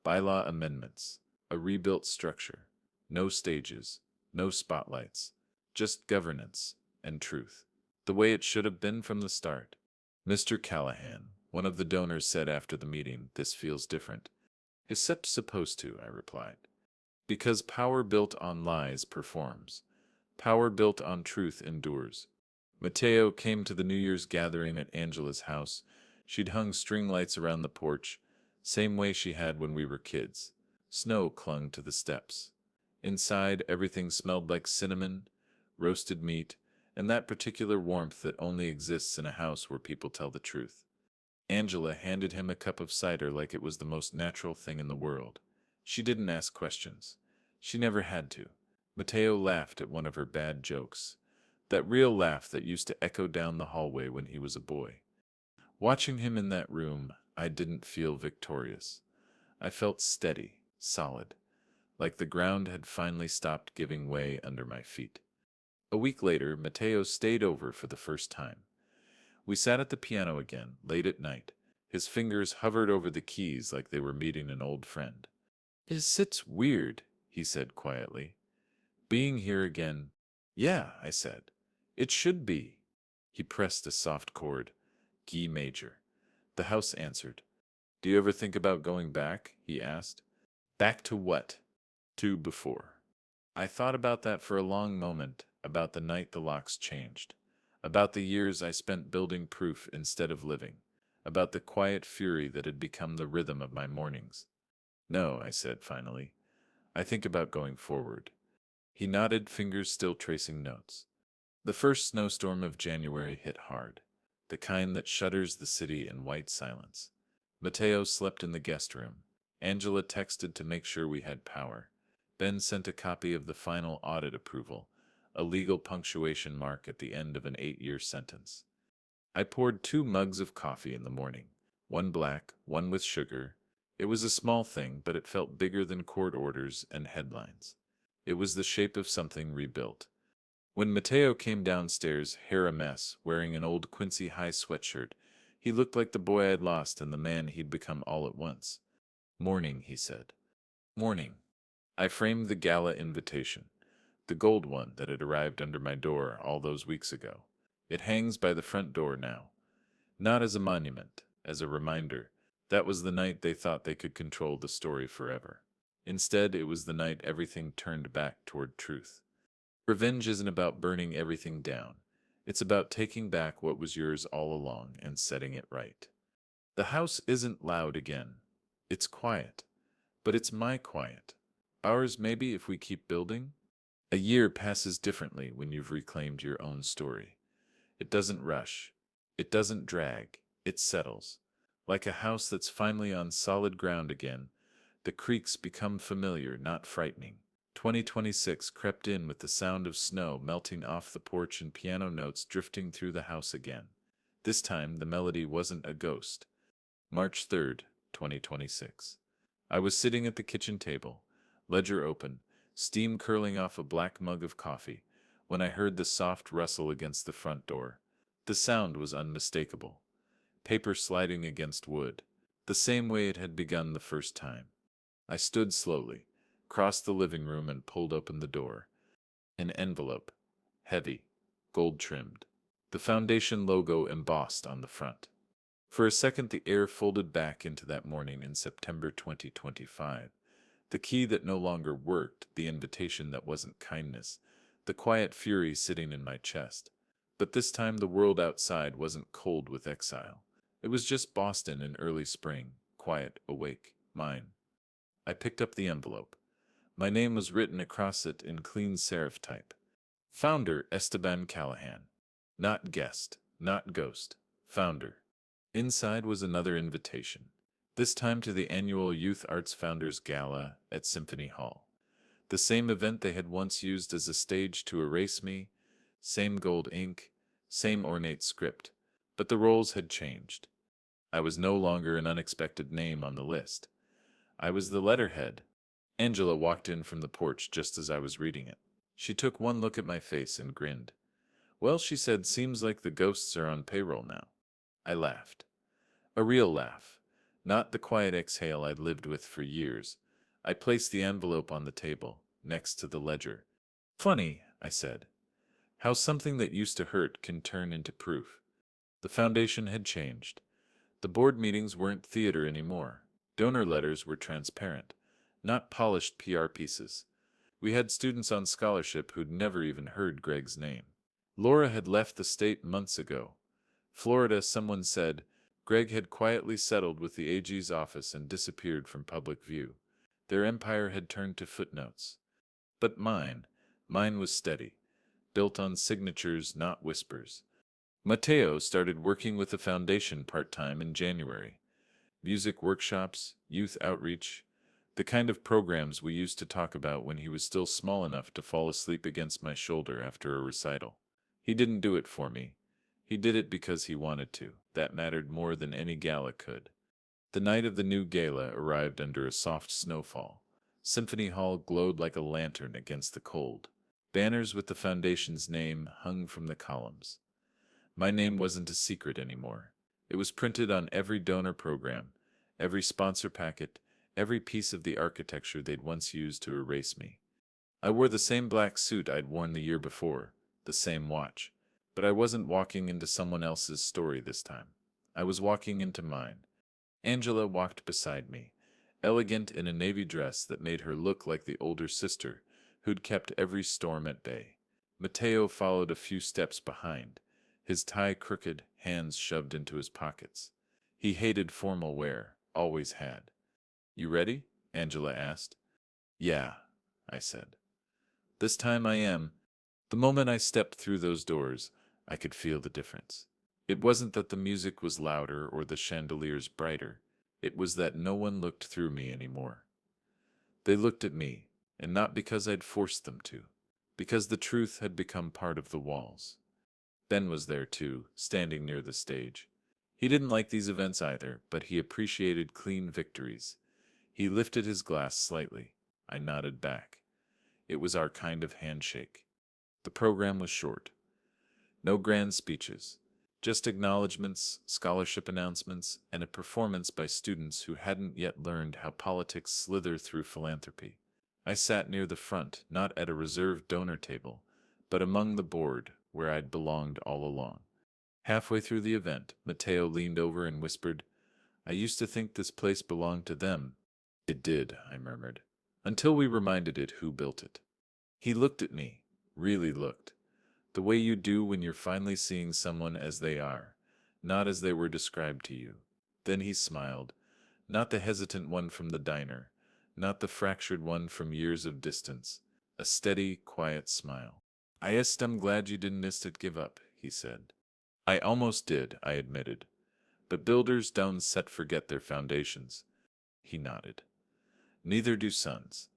bylaw amendments, a rebuilt structure, no stages, no spotlights, just governance and truth, the way it should have been from the start. "Mr. Callahan," one of the donors said after the meeting, "this feels different." "It's supposed to," I replied. "Because power built on lies performs. Power built on truth endures." Mateo came to the New Year's gathering at Angela's house. She'd hung string lights around the porch, same way she had when we were kids. Snow clung to the steps. Inside, everything smelled like cinnamon, roasted meat, and that particular warmth that only exists in a house where people tell the truth. Angela handed him a cup of cider like it was the most natural thing in the world. She didn't ask questions. She never had to. Mateo laughed at one of her bad jokes. That real laugh that used to echo down the hallway when he was a boy. Watching him in that room, I didn't feel victorious. I felt steady, solid, like the ground had finally stopped giving way under my feet. A week later, Matteo stayed over for the first time. We sat at the piano again, late at night. His fingers hovered over the keys like they were meeting an old friend. "It sits weird," he said quietly. "Being here again." "Yeah," I said. "It should be." He pressed a soft chord, G major. The house answered. "Do you ever think about going back?" he asked. "Back to what?" "To before." I thought about that for a long moment, about the night the locks changed, about the years I spent building proof instead of living, about the quiet fury that had become the rhythm of my mornings. "No," I said finally. "I think about going forward." He nodded, fingers still tracing notes. The first snowstorm of January hit hard, the kind that shudders the city in white silence. Matteo slept in the guest room. Angela texted to make sure we had power. Ben sent a copy of the final audit approval, a legal punctuation mark at the end of an 8-year sentence. I poured 2 mugs of coffee in the morning, one black, one with sugar. It was a small thing, but it felt bigger than court orders and headlines. It was the shape of something rebuilt. When Matteo came downstairs, hair a mess, wearing an old Quincy High sweatshirt, he looked like the boy I'd lost and the man he'd become all at once. "Morning," he said. "Morning." I framed the gala invitation, the gold one that had arrived under my door all those weeks ago. It hangs by the front door now. Not as a monument, as a reminder. That was the night they thought they could control the story forever. Instead, it was the night everything turned back toward truth. Revenge isn't about burning everything down. It's about taking back what was yours all along and setting it right. The house isn't loud again. It's quiet. But it's my quiet. Ours maybe if we keep building. A year passes differently when you've reclaimed your own story. It doesn't rush. It doesn't drag. It settles. Like a house that's finally on solid ground again, the creaks become familiar, not frightening. 2026 crept in with the sound of snow melting off the porch and piano notes drifting through the house again. This time, the melody wasn't a ghost. March 3rd, 2026. I was sitting at the kitchen table, ledger open, steam curling off a black mug of coffee, when I heard the soft rustle against the front door. The sound was unmistakable. Paper sliding against wood, the same way it had begun the first time. I stood slowly, crossed the living room and pulled open the door. An envelope, heavy, gold-trimmed, the foundation logo embossed on the front. For a second the air folded back into that morning in September 2025. The key that no longer worked, the invitation that wasn't kindness, the quiet fury sitting in my chest. But this time the world outside wasn't cold with exile. It was just Boston in early spring, quiet, awake, mine. I picked up the envelope. My name was written across it in clean serif type. Founder Esteban Callahan. Not guest, not ghost. Founder. Inside was another invitation, this time to the annual Youth Arts Founders Gala at Symphony Hall. The same event they had once used as a stage to erase me, same gold ink, same ornate script, but the roles had changed. I was no longer an unexpected name on the list. I was the letterhead. Angela walked in from the porch just as I was reading it. She took one look at my face and grinned. "Well," she said, "seems like the ghosts are on payroll now." I laughed. A real laugh, not the quiet exhale I'd lived with for years. I placed the envelope on the table, next to the ledger. "Funny," I said, "how something that used to hurt can turn into proof." The foundation had changed. The board meetings weren't theater anymore. Donor letters were transparent, not polished PR pieces. We had students on scholarship who'd never even heard Greg's name. Laura had left the state months ago. Florida, someone said, Greg had quietly settled with the AG's office and disappeared from public view. Their empire had turned to footnotes. But mine was steady, built on signatures, not whispers. Matteo started working with the foundation part-time in January. Music workshops, youth outreach, the kind of programs we used to talk about when he was still small enough to fall asleep against my shoulder after a recital. He didn't do it for me. He did it because he wanted to. That mattered more than any gala could. The night of the new gala arrived under a soft snowfall. Symphony Hall glowed like a lantern against the cold. Banners with the foundation's name hung from the columns. My name wasn't a secret anymore. It was printed on every donor program, every sponsor packet, every piece of the architecture they'd once used to erase me. I wore the same black suit I'd worn the year before, the same watch, but I wasn't walking into someone else's story this time. I was walking into mine. Angela walked beside me, elegant in a navy dress that made her look like the older sister who'd kept every storm at bay. Matteo followed a few steps behind, his tie crooked, hands shoved into his pockets. He hated formal wear, always had. "You ready?" Angela asked. "Yeah," I said. "This time I am." The moment I stepped through those doors, I could feel the difference. It wasn't that the music was louder or the chandeliers brighter. It was that no one looked through me anymore. They looked at me, and not because I'd forced them to, because the truth had become part of the walls. Ben was there too, standing near the stage. He didn't like these events either, but he appreciated clean victories. He lifted his glass slightly. I nodded back. It was our kind of handshake. The program was short. No grand speeches. Just acknowledgments, scholarship announcements, and a performance by students who hadn't yet learned how politics slither through philanthropy. I sat near the front, not at a reserved donor table, but among the board, where I'd belonged all along. Halfway through the event, Matteo leaned over and whispered, "I used to think this place belonged to them." "It did," I murmured, "until we reminded it who built it." He looked at me, really looked. The way you do when you're finally seeing someone as they are, not as they were described to you. Then he smiled, not the hesitant one from the diner, not the fractured one from years of distance, a steady, quiet smile. "I'm glad you didn't give up," he said. "I almost did," I admitted. "But builders don't forget their foundations." He nodded. "Neither do sons."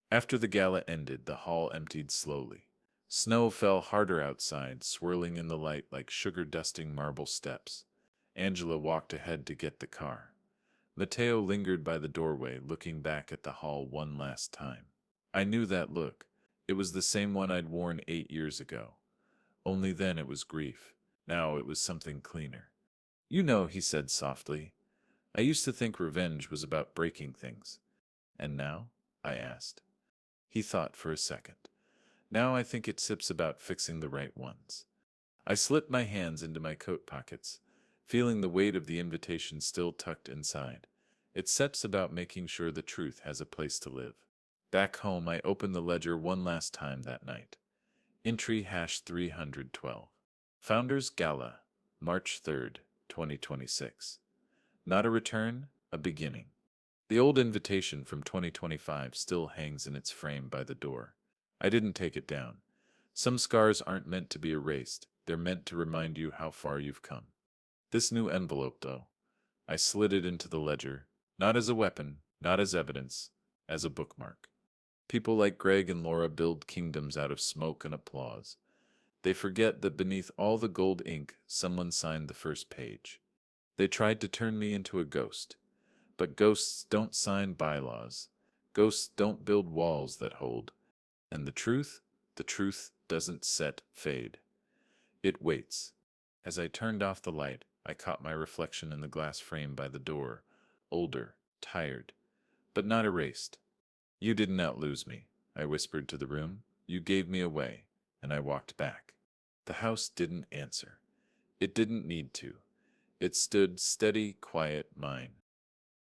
After the gala ended, the hall emptied slowly. Snow fell harder outside, swirling in the light like sugar-dusting marble steps. Angela walked ahead to get the car. Matteo lingered by the doorway, looking back at the hall one last time. I knew that look. It was the same one I'd worn 8 years ago. Only then it was grief. Now it was something cleaner. "You know," he said softly, "I used to think revenge was about breaking things." "And now?" I asked. He thought for a second. "Now I think it's about fixing the right ones." I slipped my hands into my coat pockets, feeling the weight of the invitation still tucked inside. It's about making sure the truth has a place to live. Back home, I opened the ledger one last time that night. Entry #312. Founders Gala, March 3rd, 2026. Not a return, a beginning. The old invitation from 2025 still hangs in its frame by the door. I didn't take it down. Some scars aren't meant to be erased. They're meant to remind you how far you've come. This new envelope, though, I slid it into the ledger, not as a weapon, not as evidence, as a bookmark. People like Greg and Laura build kingdoms out of smoke and applause. They forget that beneath all the gold ink, someone signed the first page. They tried to turn me into a ghost. But ghosts don't sign bylaws. Ghosts don't build walls that hold. And the truth doesn't fade. It waits. As I turned off the light, I caught my reflection in the glass frame by the door, older, tired, but not erased. "You didn't outlose me," I whispered to the room. "You gave me away," and I walked back. The house didn't answer. It didn't need to. It stood steady, quiet, mine.